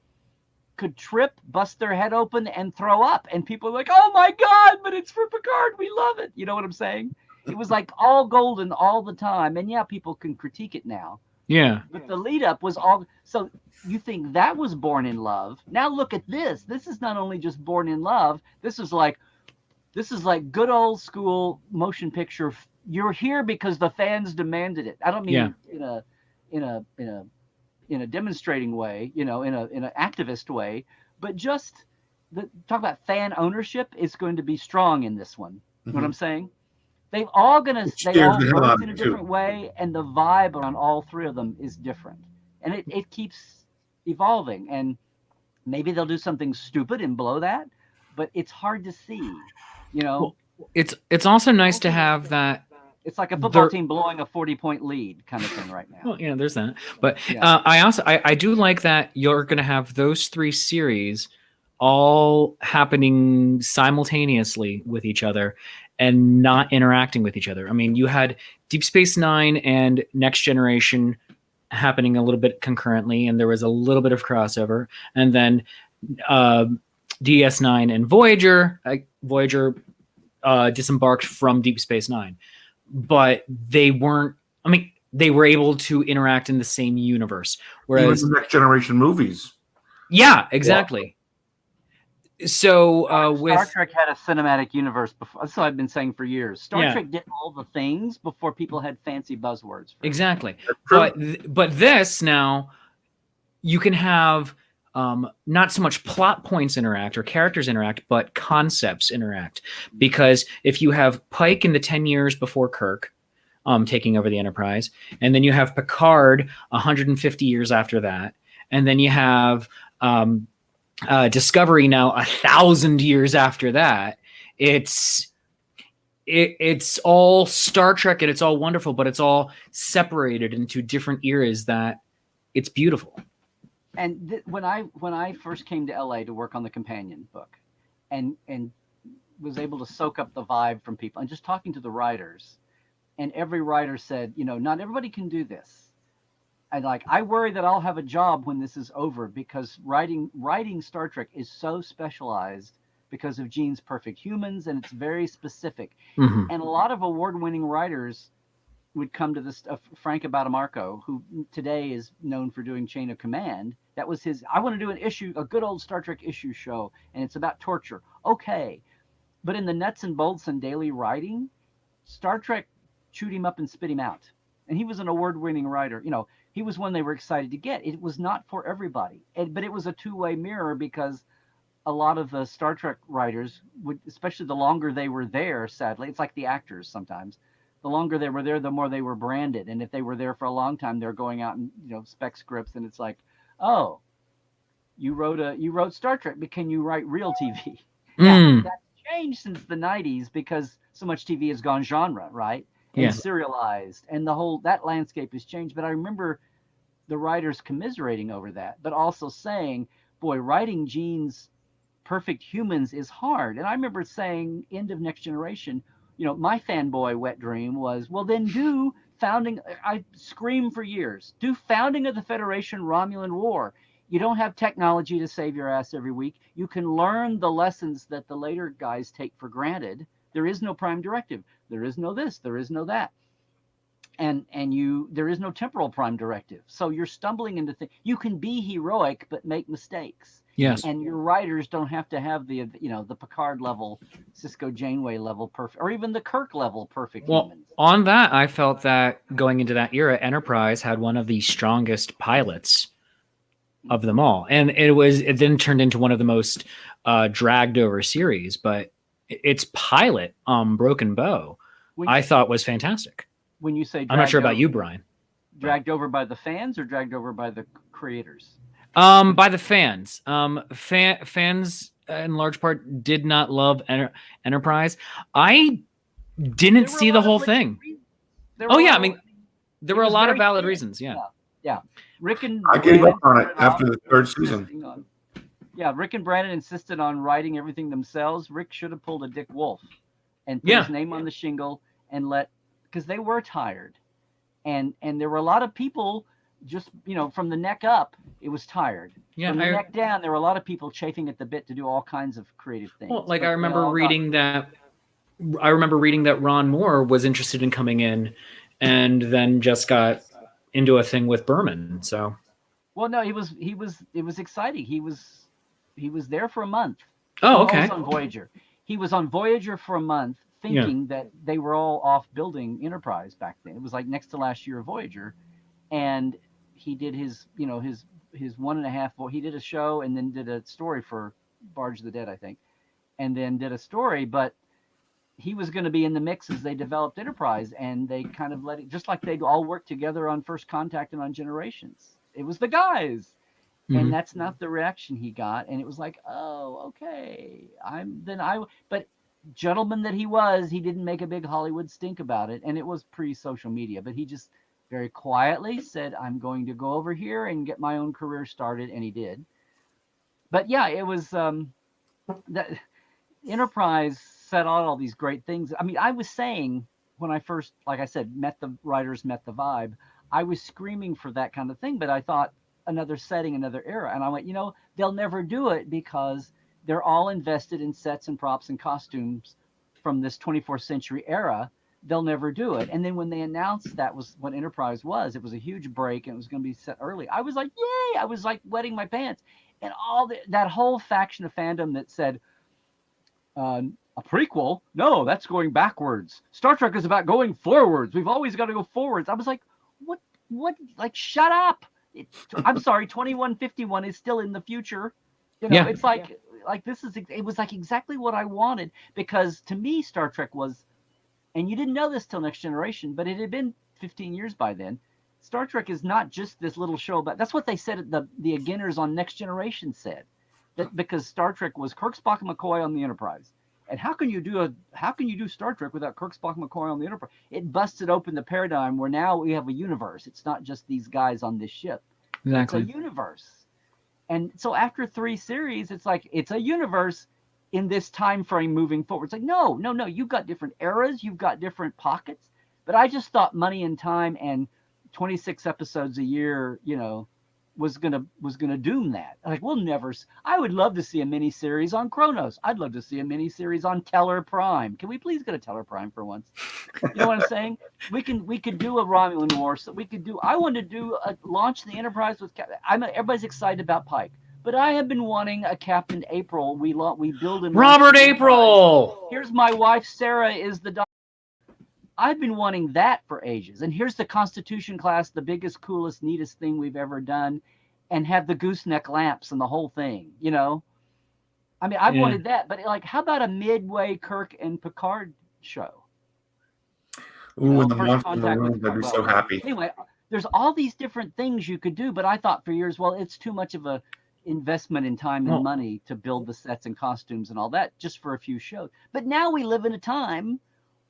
trip, bust their head open, and throw up. And people are like, oh my God, but it's for Picard. We love it. You know what I'm saying? It was like all golden all the time. And yeah, people can critique it now. Yeah. But the lead up was all. So you think that was born in love. Now look at this. This is not only just born in love. This is like good old school motion picture. You're here because the fans demanded it. I don't mean in a demonstrating way, in an activist way, but just talk about fan ownership is going to be strong in this one. You know what I'm saying? They all work in a different way, and the vibe around all 3 of them is different, and it keeps evolving. And maybe they'll do something stupid and blow that, but it's hard to see. Well, it's also nice to have that. It's like a football team blowing a 40-point lead kind of thing right now. Well, yeah, there's that. But I do like that you're going to have those 3 series all happening simultaneously with each other and not interacting with each other. I mean, you had Deep Space Nine and Next Generation happening a little bit concurrently, and there was a little bit of crossover. And then DS9 and Voyager. Voyager disembarked from Deep Space Nine. But they weren't. I mean, they were able to interact in the same universe. Whereas even the Next Generation movies. Yeah, exactly. So Star Trek had a cinematic universe before. That's what I've been saying for years. Star Trek did all the things before people had fancy buzzwords. Exactly. But this now, you can have not so much plot points interact or characters interact, but concepts interact. Because if you have Pike in the 10 years before Kirk taking over the Enterprise, and then you have Picard 150 years after that, and then you have Discovery now 1,000 years after that, it's all Star Trek and it's all wonderful, but it's all separated into different eras that it's beautiful. And when I first came to LA to work on the companion book, and was able to soak up the vibe from people and just talking to the writers, and every writer said, not everybody can do this. And I worry that I'll have a job when this is over, because writing Star Trek is so specialized because of Gene's Perfect Humans, and it's very specific. Mm-hmm. And a lot of award-winning writers would come to this. Frank Abatamarco, who today is known for doing Chain of Command, that was his. I want to do a good old Star Trek issue show, and it's about torture. Okay, but in the nuts and bolts and daily writing, Star Trek chewed him up and spit him out. And he was an award-winning writer. He was one they were excited to get. It was not for everybody, but it was a two-way mirror, because a lot of the Star Trek writers would, especially the longer they were there, sadly, it's like the actors sometimes. The longer they were there, the more they were branded. And if they were there for a long time, they're going out and spec scripts, and it's like, oh, you wrote Star Trek, but can you write real TV? Now, that's changed since the 90s, because so much TV has gone genre, right? And serialized, and that landscape has changed. But I remember the writers commiserating over that, but also saying, boy, writing Gene's perfect humans is hard. And I remember saying, end of Next Generation, my fanboy wet dream was, well, then do founding. I screamed for years, do founding of the Federation, Romulan War. You don't have technology to save your ass every week. You can learn the lessons that the later guys take for granted. There is no prime directive. There is no this. There is no that. And there is no temporal prime directive. So you're stumbling into things. You can be heroic, but make mistakes. Yes. And your writers don't have to have the Picard level, Cisco Janeway level perfect, or even the Kirk level perfect humans. On that, I felt that going into that era, Enterprise had one of the strongest pilots of them all. And it then turned into one of the most dragged over series, but its pilot, Broken Bow, I thought was fantastic. When you say I'm not sure about you, Brian. Dragged over by the fans or dragged over by the creators? By the fans. Fans in large part did not love Enterprise. I didn't see the whole thing. Oh yeah, I mean, there were a lot of valid reasons. Yeah. Rick and I gave up on it after the third season. Rick and Brandon insisted on writing everything themselves. Rick should have pulled a Dick Wolf and put his name on the shingle and because they were tired, and there were a lot of people just from the neck up, it was tired. From the neck down, there were a lot of people chafing at the bit to do all kinds of creative things. Well, I remember reading that Ron Moore was interested in coming in, and then just got into a thing with Berman. So, well, no, it was exciting. He was there for a month. Oh, okay. On Voyager. He was on Voyager for a month, thinking that they were all off building Enterprise back then. It was like next to last year of Voyager, and he did his 1.5. He did a show and then did a story for Barge of the Dead, I think, and then did a story. But he was going to be in the mix as they developed Enterprise, and they kind of let it, just like they'd all work together on First Contact and on Generations. It was the guys. And that's not the reaction he got. And it was like, oh, okay. But gentleman that he was, he didn't make a big Hollywood stink about it. And it was pre-social media, but he just very quietly said, I'm going to go over here and get my own career started. And he did. But yeah, it was that Enterprise set out all these great things. I mean, I was saying when I first, like I said, met the writers, met the vibe, I was screaming for that kind of thing, but I thought another setting, another era. And I went, they'll never do it because they're all invested in sets and props and costumes from this 24th century era. They'll never do it. And then when they announced that was what Enterprise was, it was a huge break and it was going to be set early. I was like, yay! I was like wetting my pants. And that whole faction of fandom that said, a prequel? No, that's going backwards. Star Trek is about going forwards. We've always got to go forwards. I was like, what? Like, shut up. I'm sorry, 2151 is still in the future. It's like it was like exactly what I wanted, because to me, Star Trek was, and you didn't know this till Next Generation, but it had been 15 years by then. Star Trek is not just this little show about, that's what they said, the beginners on Next Generation said, that because Star Trek was Kirk, Spock, and McCoy on the Enterprise. And how can you do Star Trek without Kirk, Spock, and McCoy on the Enterprise? It busted open the paradigm where now we have a universe. It's not just these guys on this ship. Exactly. It's a universe. And so after 3 series, it's like it's a universe in this time frame moving forward. It's like, no. You've got different eras. You've got different pockets. But I just thought money and time and 26 episodes a year, was gonna doom that. Like, we'll never. I would love to see a mini series on Kronos. I'd love to see a mini series on Teller Prime. Can we please get a Teller Prime for once? You know what I'm saying? We could do a Romulan War. So we could do. I want to do launch the Enterprise with. Everybody's excited about Pike, but I have been wanting a Captain April. We build and Robert April. Here's my wife Sarah is the. I've been wanting that for ages. And here's the Constitution class, the biggest, coolest, neatest thing we've ever done, and have the gooseneck lamps and the whole thing, I mean, I wanted that, but like, how about a midway Kirk and Picard show? Ooh, and the monster in the room, I'd be so happy. Anyway, there's all these different things you could do, but I thought for years, well, it's too much of a investment in time and money to build the sets and costumes and all that just for a few shows. But now we live in a time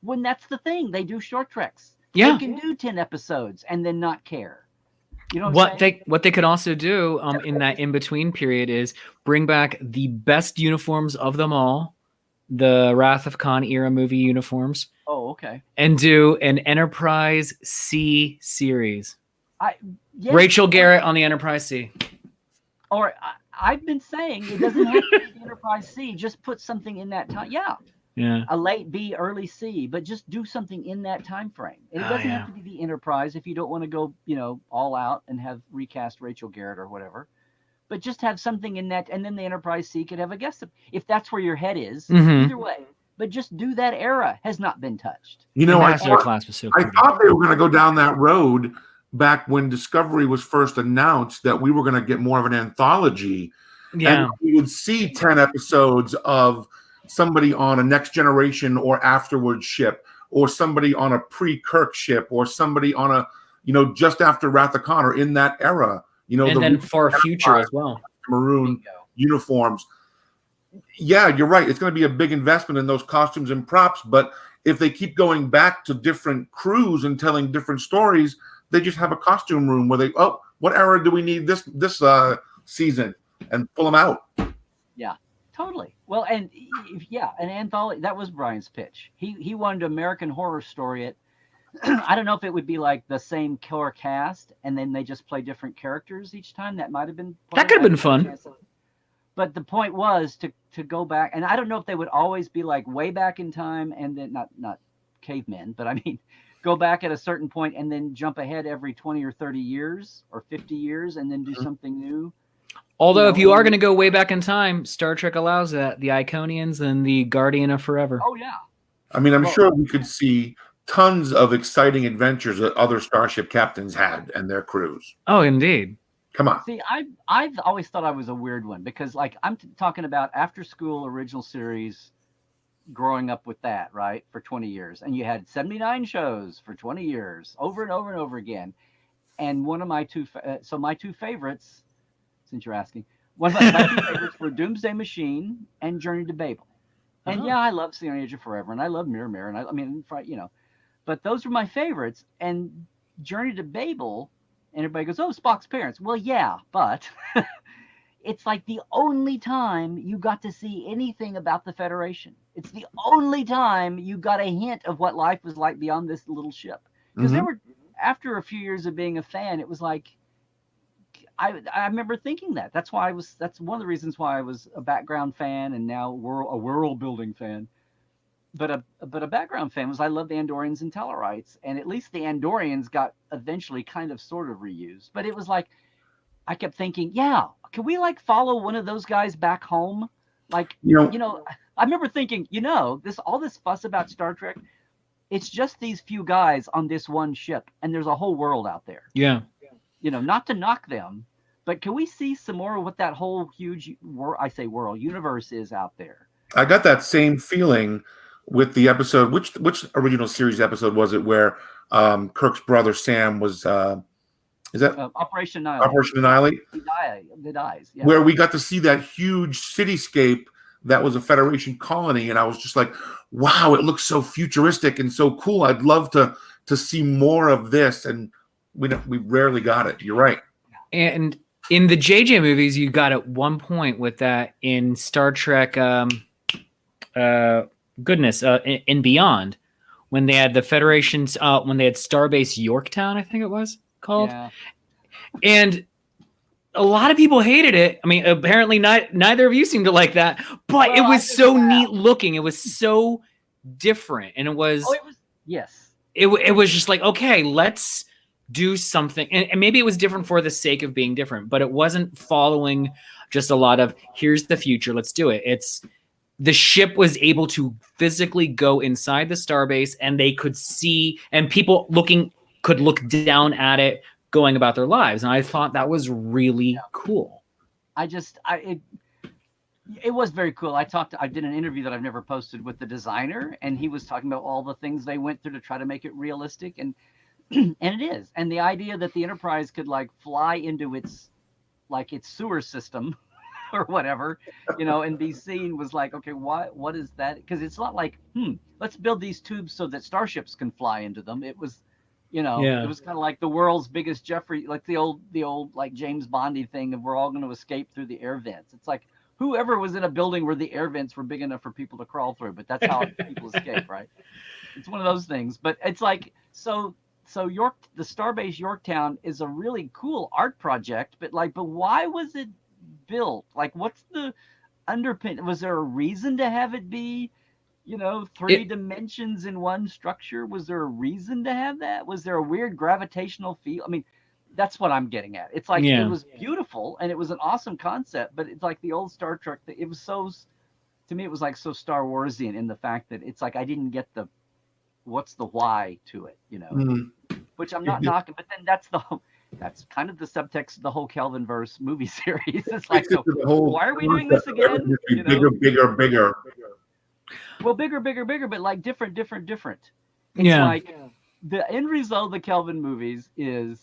when that's the thing. They do short treks. Yeah. They can do 10 episodes and then not care. You know what they could also do in that in between period is bring back the best uniforms of them all, the Wrath of Khan era movie uniforms. Oh, okay. And do an Enterprise C series. Yes, Rachel Garrett on the Enterprise C. Or I've been saying it doesn't have to be the Enterprise C. Just put something in that time. Yeah. A late B, early C, but just do something in that time frame. And it doesn't have to be the Enterprise if you don't want to go, all out and have recast Rachel Garrett or whatever. But just have something in that, and then the Enterprise C could have a guest if that's where your head is. Either way, but just do that era. Has not been touched. I thought they were going to go down that road back when Discovery was first announced, that we were going to get more of an anthology, and we would see 10 episodes of somebody on a Next Generation or afterwards ship, or somebody on a pre-Kirk ship, or somebody on a just after Wrath of Khan, or in that era. And then Far Future as well. Maroon uniforms. Yeah, you're right. It's going to be a big investment in those costumes and props. But if they keep going back to different crews and telling different stories, they just have a costume room where what era do we need this season, and pull them out. Yeah, totally. Well, and an anthology. That was Brian's pitch. He wanted American Horror Story it. I don't know if it would be like the same core cast and then they just play different characters each time. That might have been that could have been fun. But the point was to go back, and I don't know if they would always be like way back in time and then not cavemen, but I mean go back at a certain point and then jump ahead every 20 or 30 years or 50 years and then do something new. Although if you are going to go way back in time, Star Trek allows that, the Iconians and the Guardian of Forever. Oh yeah. I mean, I'm sure we could see tons of exciting adventures that other starship captains had and their crews. Oh, indeed. Come on. See, I've always thought I was a weird one because, like, I'm talking about after school original series, growing up with that, right, for 20 years. And you had 79 shows for 20 years, over and over and over again. And one of my two favorites, since you're asking, one of my two favorites were Doomsday Machine and Journey to Babel. And I love Seeing Age of Forever, and I love Mirror Mirror, and I mean, but those were my favorites. And Journey to Babel, and everybody goes, oh, Spock's parents. Well, yeah, but it's like the only time you got to see anything about the Federation. It's the only time you got a hint of what life was like beyond this little ship. Because there were, after a few years of being a fan, it was like, I remember thinking that. That's one of the reasons why I was a background fan and now a world building fan. But a background fan was I love the Andorians and Tellarites, and at least the Andorians got eventually kind of sort of reused. But it was like I kept thinking, can we like follow one of those guys back home? Like I remember thinking, all this fuss about Star Trek, it's just these few guys on this one ship, and there's a whole world out there. Yeah. Not to knock them, but can we see some more of what that whole huge universe is out there? I got that same feeling with the episode. Which original series episode was it where Kirk's brother Sam was? Is that Operation Annihilate? Operation Annihilate. He dies. Yeah. Where we got to see that huge cityscape that was a Federation colony, and I was just like, "Wow, it looks so futuristic and so cool. I'd love to see more of this." And we rarely got it. You're right. And in the JJ movies, you got at one point with that in Star Trek. In Beyond, when they had the Federation's, when they had Starbase Yorktown, I think it was called, and a lot of people hated it. I mean, apparently neither of you seemed to like that, but it was so neat looking. It was so different, and it was. Oh, it was yes. It was just like, okay, let's do something, and maybe it was different for the sake of being different, but it wasn't following just a lot of here's the future, let's do it. It's the ship was able to physically go inside the starbase, and they could see, and people could look down at it, going about their lives. And I thought that was really cool. It was very cool. I did an interview that I've never posted with the designer, and he was talking about all the things they went through to try to make it realistic, and it is. And the idea that the Enterprise could like fly into its sewer system or whatever, and be seen was like, okay, what is that? Because it's not like, let's build these tubes so that starships can fly into them. It was You know, Yeah. it was kind of like the world's biggest Jeffrey, like the old like James Bondy thing of we're all going to escape through the air vents. It's like whoever was in a building where the air vents were big enough for people to crawl through, but that's how people escape, right? It's one of those things. But it's like so the Starbase Yorktown is a really cool art project, but why was it built? Like, what's the underpin? Was there a reason to have it be, three dimensions in one structure? Was there a reason to have that? Was there a weird gravitational field? I mean, that's what I'm getting at. It's like it was beautiful and it was an awesome concept, but it's like the old Star Trek. It was so, to me, it was like so Star Warsian in the fact that it's like I didn't get what's the why to it, which I'm not knocking. But then that's kind of the subtext of the whole Kelvinverse movie series. It's like, so why are we doing this again? Bigger. Well, bigger, but like different. It's like the end result of the Kelvin movies is,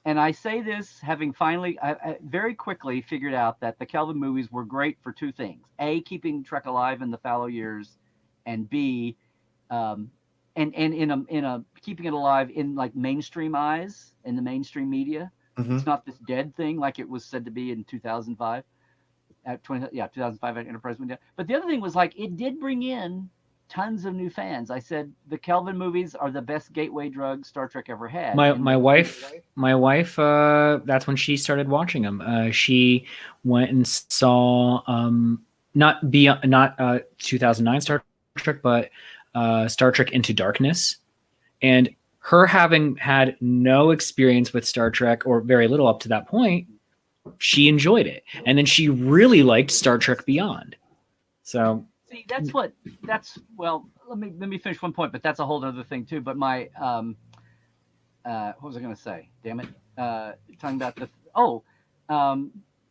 and I say this having finally, I very quickly figured out that the Kelvin movies were great for two things: A, keeping Trek alive in the fallow years, and B, and in a keeping it alive in like mainstream eyes in the mainstream media. Mm-hmm. It's not this dead thing like it was said to be in 2005. 2005 Enterprise went down. But the other thing was like it did bring in tons of new fans. I said the Kelvin movies are the best gateway drug Star Trek ever had. My wife, that's when she started watching them. She went and saw not 2009 Star Trek, but Star Trek Into Darkness, and her having had no experience with Star Trek or very little up to that point, she enjoyed it, and then she really liked Star Trek Beyond. So see, well. Let me finish one point, but that's a whole other thing too. But my what was I going to say? Damn it! Talking about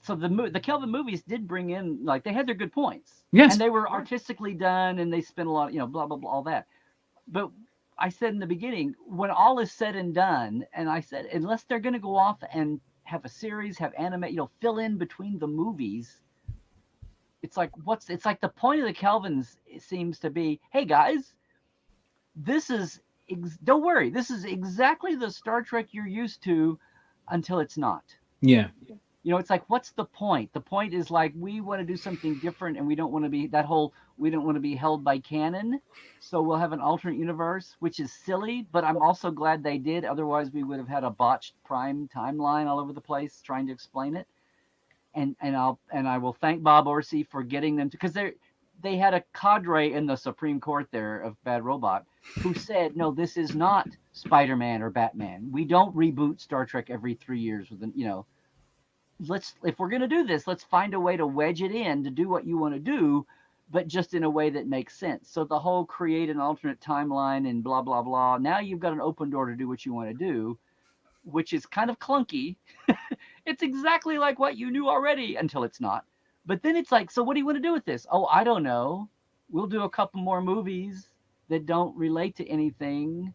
so the Kelvin movies did bring in, like, they had their good points, yes, and they were artistically done, and they spent a lot, blah blah blah, all that. But I said in the beginning, when all is said and done, and I said unless they're going to go off and have a series, have anime, fill in between the movies. It's like it's like the point of the Kelvins seems to be, hey guys, don't worry, this is exactly the Star Trek you're used to until it's not. Yeah. It's like, what's the point? The point is like, we want to do something different, and we don't want to be held by canon. So we'll have an alternate universe, which is silly, but I'm also glad they did. Otherwise we would have had a botched Prime timeline all over the place trying to explain it. And I will thank Bob Orsi for getting them to, because they had a cadre in the Supreme Court there of Bad Robot who said, no, this is not Spider-Man or Batman. We don't reboot Star Trek every 3 years with if we're going to do this, let's find a way to wedge it in to do what you want to do, but just in a way that makes sense. So the whole create an alternate timeline and blah, blah, blah. Now you've got an open door to do what you want to do, which is kind of clunky. It's exactly like what you knew already until it's not. But then it's like, so what do you want to do with this? Oh, I don't know. We'll do a couple more movies that don't relate to anything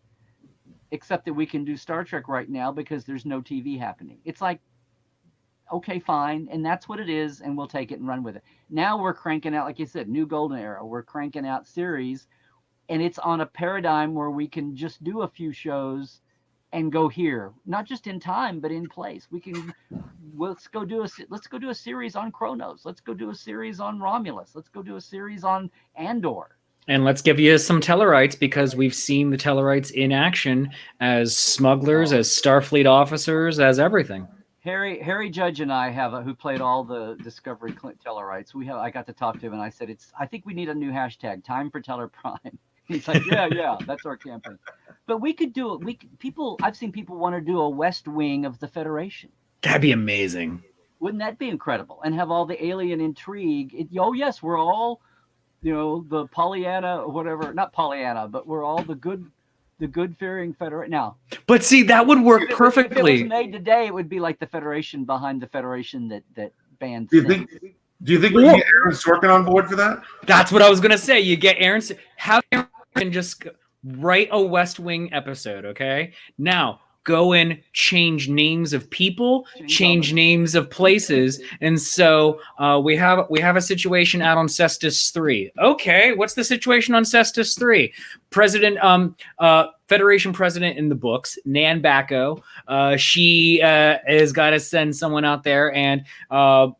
except that we can do Star Trek right now because there's no TV happening. It's like, okay, fine. And that's what it is. And we'll take it and run with it. Now we're cranking out, like you said, new golden era. We're cranking out series, and it's on a paradigm where we can just do a few shows and go here, not just in time, but in place. Let's go do a series on Kronos. Let's go do a series on Romulus. Let's go do a series on Andor. And let's give you some Tellarites, because we've seen the Tellarites in action as smugglers, as Starfleet officers, as everything. Harry Judge and I who played all the Discovery Tellarites. I got to talk to him, and I said, I think we need a new hashtag, time for Teller Prime. He's like, yeah, that's our campaign. But we could do it. I've seen people want to do a West Wing of the Federation. That'd be amazing. Wouldn't that be incredible? And have all the alien intrigue. Yes, we're all, the Pollyanna or whatever, not Pollyanna, but we're all the good-fearing Federation. Now, but see, that would work perfectly. If it was made today, it would be like the Federation behind the Federation that bans. Do you think we get Aaron Sorkin on board for that? That's what I was gonna say. You get have Aaron just write a West Wing episode, okay? Now go in, change names of people, change names of places, and so we have a situation out on Cestus 3. Okay, what's the situation on Cestus 3? President, Federation president in the books, Nan Bacco. She has got to send someone out there, and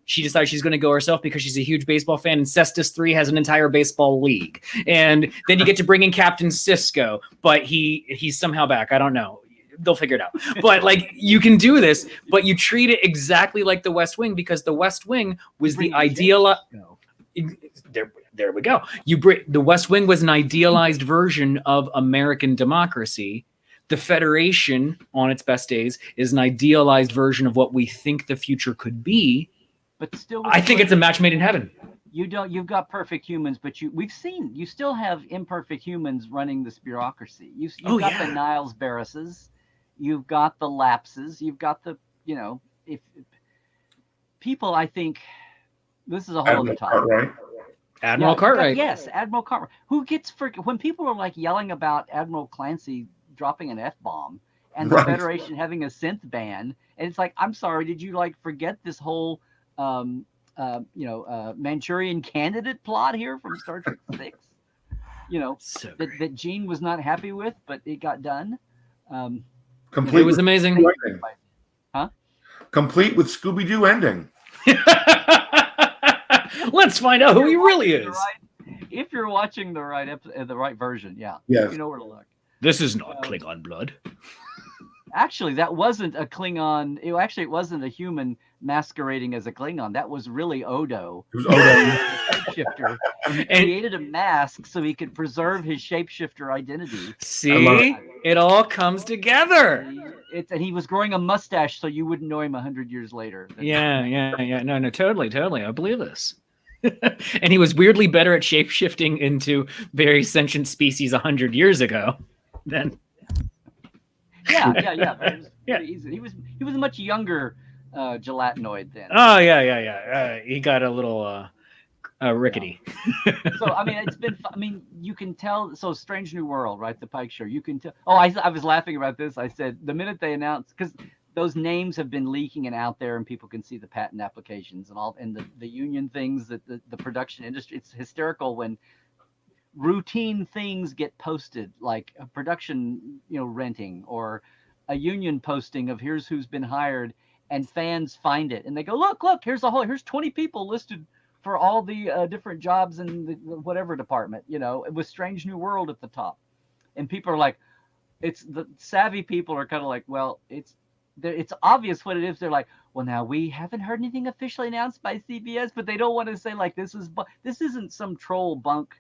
she decides she's going to go herself because she's a huge baseball fan. And Cestus 3 has an entire baseball league, and then you get to bring in Captain Cisco, but he's somehow back. I don't know. They'll figure it out. But like, you can do this, but you treat it exactly like the West Wing, because the West Wing was the ideal. There we go. The West Wing was an idealized version of American democracy. The Federation, on its best days, is an idealized version of what we think the future could be. But still, I think it's a match made in heaven. You've got perfect humans, but you still have imperfect humans running this bureaucracy. You've got the Niles Barrises, you've got the lapses, you've got the, if people, I think this is a whole other topic. Right? Admiral Cartwright. Yes, Admiral Cartwright. Who gets when people are like yelling about Admiral Clancy dropping an F-bomb and the Federation having a synth ban, and it's like, I'm sorry, did you like forget this whole Manchurian Candidate plot here from Star Trek 6? That Gene was not happy with, but it got done. Complete. It was amazing. Huh? Complete with Scooby-Doo ending. Let's find out who he really is. If you're watching the right version, yes. You know where to look. This is not Klingon blood. Actually, that wasn't a Klingon. It wasn't a human masquerading as a Klingon. That was really Odo. It was Odo. Shapeshifter. He created a mask so he could preserve his shapeshifter identity. See? It all comes together. And he was growing a mustache so you wouldn't know him 100 years later. Yeah. No, totally. I believe this. And he was weirdly better at shapeshifting into very sentient species 100 years ago than... Yeah. He was a much younger gelatinoid then. Oh yeah. He got a little rickety. So you can tell. So Strange New World, right? The Pike Show. You can tell. Oh, I was laughing about this. I said the minute they announced, because those names have been leaking and out there, and people can see the patent applications and all, and the union things that the production industry. It's hysterical when routine things get posted, like a production, renting, or a union posting of here's who's been hired, and fans find it and they go, look, here's 20 people listed for all the different jobs in the whatever department, with Strange New World at the top. And people are like, it's the savvy people are kind of like, well, it's obvious what it is. They're like, well, now we haven't heard anything officially announced by CBS, but they don't want to say like this isn't some troll bunk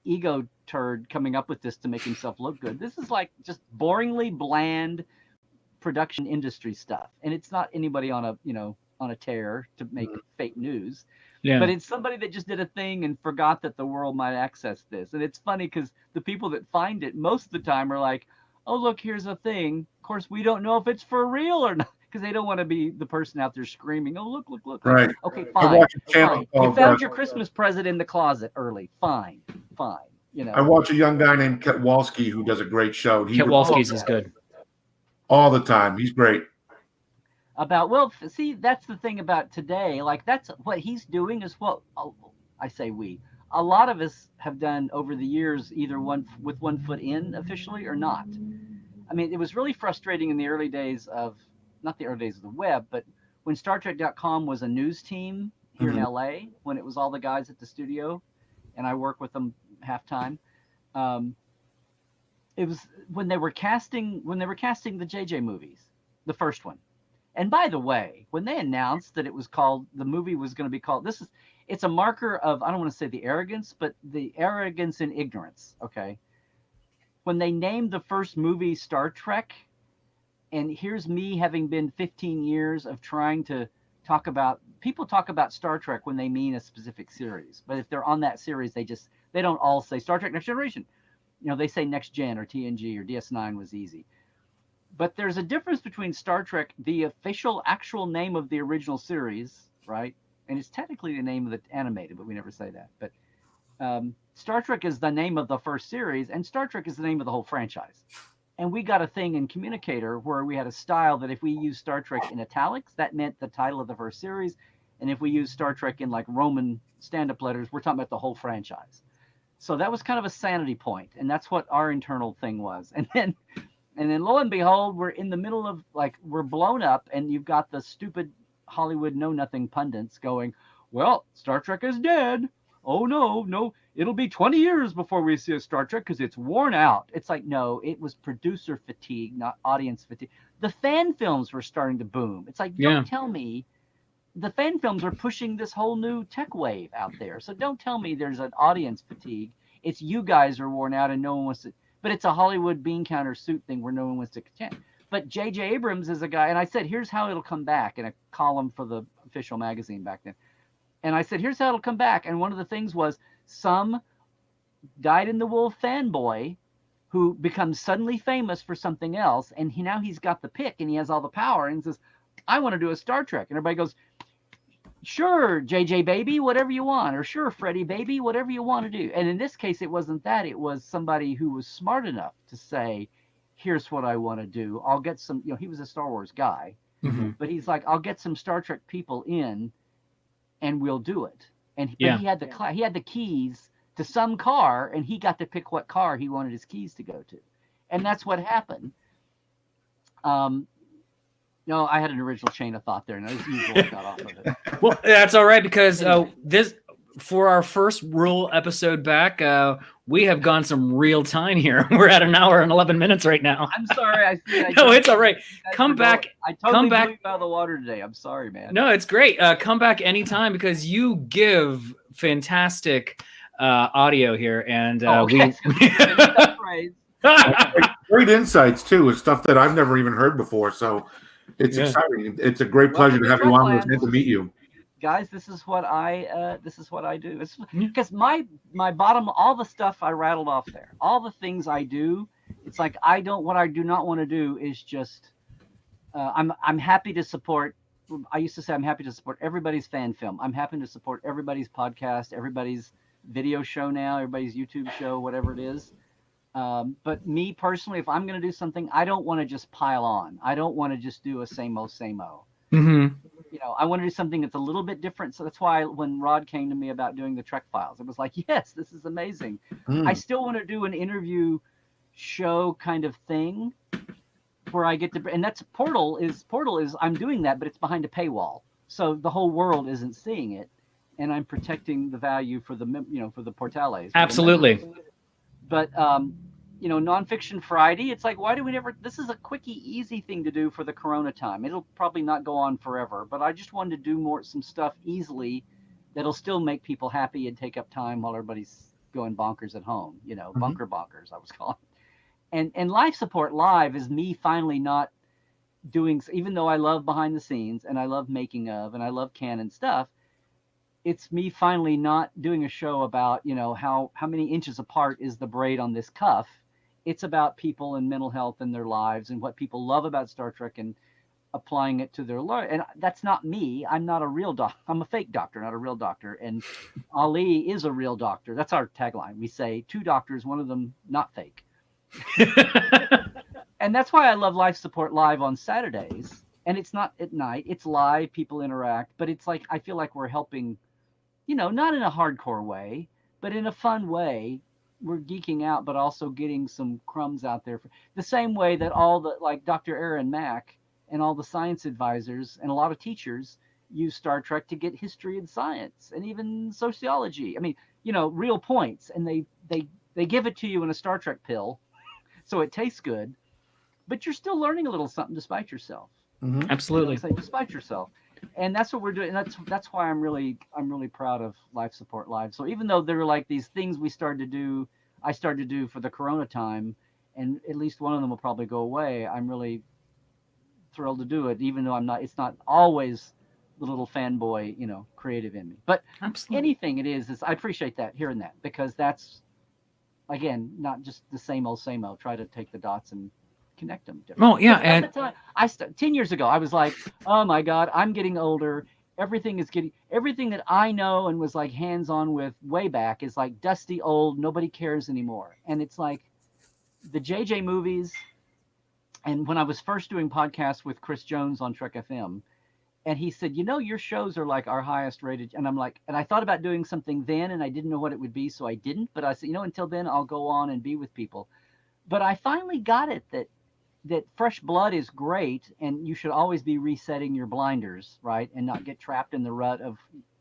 ego turd coming up with this to make himself look good. This is like just boringly bland production industry stuff, and it's not anybody on a tear to make fake news. Yeah. But it's somebody that just did a thing and forgot that the world might access this. And it's funny because the people that find it most of the time are like, oh, look, here's a thing. Of course, we don't know if it's for real or not, because they don't want to be the person out there screaming, oh, look. Right. Okay, fine. You found your Christmas present in the closet early. Fine. I watch a young guy named Ketwalski who does a great show. Ketwalski's is good. All the time. He's great. See, that's the thing about today. Like, that's what he's doing is what I say we. A lot of us have done over the years, either with one foot in officially or not. I mean, it was really frustrating in the early days of, not the early days of the web, but when StarTrek.com was a news team here in LA, when it was all the guys at the studio, and I work with them half time. It was when they were casting the JJ movies, the first one. And by the way, when they announced that the movie was going to be called, it's a marker of, I don't want to say the arrogance, but the arrogance and ignorance. Okay. When they named the first movie Star Trek, and here's me having been 15 years of trying to people talk about Star Trek when they mean a specific series, but if they're on that series, they don't all say Star Trek Next Generation. They say Next Gen or TNG or DS9 was easy. But there's a difference between Star Trek, the actual name of the original series, right? And it's technically the name of the animated, but we never say that. But Star Trek is the name of the first series, and Star Trek is the name of the whole franchise. And we got a thing in Communicator where we had a style that if we used Star Trek in italics, that meant the title of the first series. And if we used Star Trek in like Roman stand-up letters, we're talking about the whole franchise. So that was kind of a sanity point, and that's what our internal thing was. And then lo and behold, we're in the middle of like, we're blown up, and you've got the stupid Hollywood know-nothing pundits going, well, Star Trek is dead. Oh, no, it'll be 20 years before we see a Star Trek because it's worn out. It's like, no, it was producer fatigue, not audience fatigue. The fan films were starting to boom. It's like, don't tell me the fan films are pushing this whole new tech wave out there. So don't tell me there's an audience fatigue. It's you guys are worn out and no one wants to, but it's a Hollywood bean counter suit thing where no one wants to contend. But J.J. Abrams is a guy, and I said, here's how it'll come back in a column for the official magazine back then. And I said, here's how it'll come back. And one of the things was some dyed-in-the-wool fanboy who becomes suddenly famous for something else, and now he's got the pick and he has all the power and says, I want to do a Star Trek. And everybody goes, sure, JJ baby, whatever you want, or sure, Freddie baby, whatever you want to do. And in this case, it wasn't that. It was somebody who was smart enough to say, here's what I want to do. I'll get some, he was a Star Wars guy, but he's like, I'll get some Star Trek people in and we'll do it. And he had the keys to some car, and he got to pick what car he wanted his keys to go to. And that's what happened. No, I had an original chain of thought there, and as usual, I got off of it. Well, that's all right, because this, for our first real episode back, we have gone some real time here. We're at 1 hour and 11 minutes right now. I'm sorry. No, it's all right. Come back. I totally blew you out of the water today. I'm sorry, man. No, it's great. Come back anytime, because you give fantastic audio here, and great insights too, with stuff that I've never even heard before. So it's exciting. It's a great pleasure to have you on and to meet you. Guys, this is what I do. It's because my bottom, all the stuff I rattled off there, all the things I do, it's like what I do not want to do is just I'm happy to support. I used to say I'm happy to support everybody's fan film. I'm happy to support everybody's podcast, everybody's video show now, everybody's YouTube show, whatever it is. But me personally, if I'm going to do something, I don't want to just pile on. I don't want to just do a same old. Mm-hmm. I want to do something that's a little bit different. So that's why when Rod came to me about doing the Trek Files, it was like, yes, this is amazing. I still want to do an interview show kind of thing where I get to, and that's Portal is I'm doing that, but it's behind a paywall. So the whole world isn't seeing it. And I'm protecting the value for the, for the Portales. Absolutely. But, Nonfiction Friday, it's like, why do we never, this is a quickie, easy thing to do for the Corona time. It'll probably not go on forever, but I just wanted to do some stuff easily that'll still make people happy and take up time while everybody's going bonkers at home, bunker bonkers, I was calling it. And Life Support Live is me finally not doing, even though I love behind the scenes and I love making of, and I love canon stuff, it's me finally not doing a show about, how many inches apart is the braid on this cuff. It's about people and mental health in their lives and what people love about Star Trek and applying it to their life. And that's not me. I'm not a real doctor. I'm a fake doctor, not a real doctor. And Ali is a real doctor. That's our tagline. We say 2 doctors, one of them not fake. And that's why I love Life Support Live on Saturdays. And it's not at night. It's live. People interact. But it's like, I feel like we're helping, not in a hardcore way, but in a fun way. We're geeking out, but also getting some crumbs out there. The same way that all the, like Dr. Aaron Mack and all the science advisors and a lot of teachers use Star Trek to get history and science and even sociology. I mean, real points. And they give it to you in a Star Trek pill, so it tastes good, but you're still learning a little something despite yourself. Mm-hmm. Absolutely. Despite yourself. And that's what we're doing. And that's why I'm really proud of Life Support Live. So even though there were like these things I started to do for the Corona time, and at least one of them will probably go away, I'm really thrilled to do it, even though it's not always the little fanboy, creative in me. But absolutely. Anything it is I appreciate that, hearing that, because that's, again, not just the same old, try to take the dots and connect them. Oh yeah, and 10 years ago, I was like, oh my God, I'm getting older. Everything that I know and was like hands-on with way back is like dusty old, nobody cares anymore. And it's like the JJ movies, And when I was first doing podcasts with Chris Jones on Trek FM, and he said, your shows are like our highest rated. And I'm like, and I thought about doing something then, and I didn't know what it would be, so I didn't. But I said, until then, I'll go on and be with people. But I finally got it that fresh blood is great, and you should always be resetting your blinders, right? And not get trapped in the rut of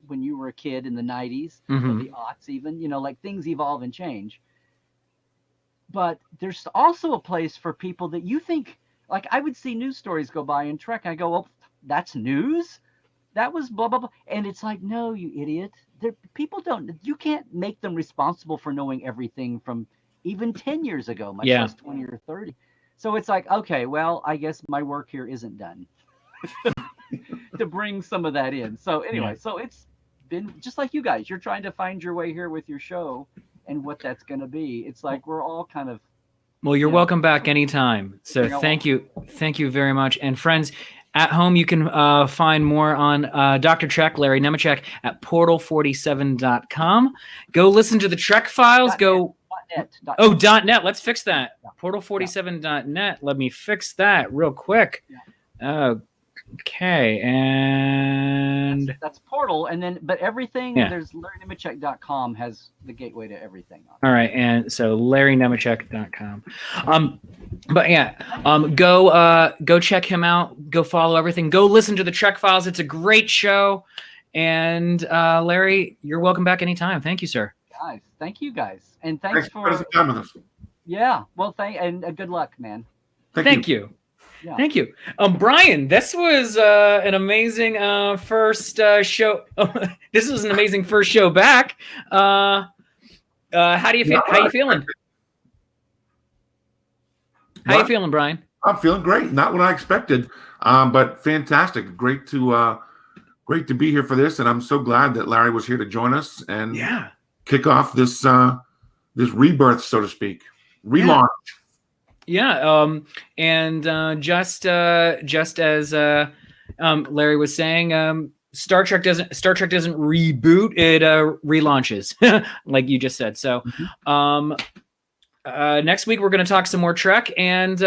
when you were a kid in the 90s, or the aughts even, like things evolve and change. But there's also a place for people that you think, like I would see news stories go by in Trek. I go, well, that's news? That was blah, blah, blah. And it's like, no, you idiot. People you can't make them responsible for knowing everything from even 10 years ago, much less 20 or 30. So it's like, okay, well, I guess my work here isn't done to bring some of that in. So anyway, so it's been just like you guys. You're trying to find your way here with your show and what that's going to be. It's like we're all kind of. Well, you're welcome back anytime. So thank you very much. And friends at home, you can find more on Dr. Trek, Larry Nemeczek, at portal47.com. Go listen to the Trek Files. .net. Let's fix that. Portal47.net. Let me fix that real quick. Okay, and that's Portal, and then but everything there's LarryNemeczek.com has the gateway to everything. All right, and so LarryNemeczek.com. Go check him out. Go follow everything. Go listen to the Trek Files. It's a great show. And Larry, you're welcome back anytime. Thank you, sir. Guys, thank you guys, and thanks for time with us. Yeah, well, and good luck, man. Thank you. Yeah. Thank you. Brian, this was an amazing first show. This was an amazing first show back. How do you feel? How you feeling? How you feeling, Brian? I'm feeling great. Not what I expected, but fantastic. Great to be here for this, and I'm so glad that Larry was here to join us and kick off this this rebirth, so to speak, relaunch. And just as Larry was saying, Star Trek doesn't reboot; it relaunches, like you just said. So, next week we're going to talk some more Trek and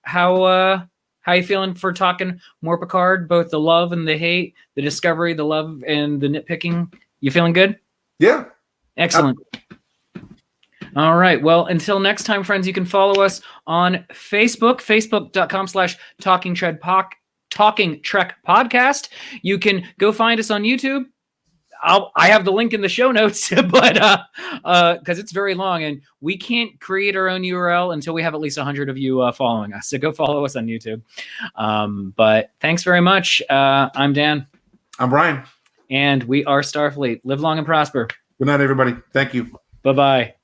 how you feeling for talking more Picard, both the love and the hate, the discovery, the love and the nitpicking. You feeling good? Yeah. Excellent. All right. Well, until next time, friends, you can follow us on Facebook, facebook.com/Talking Trek Podcast. You can go find us on YouTube. I have the link in the show notes, but because it's very long and we can't create our own URL until we have at least 100 of you following us. So go follow us on YouTube. But thanks very much. I'm Dan. I'm Brian. And we are Starfleet. Live long and prosper. Good night, everybody. Thank you. Bye-bye.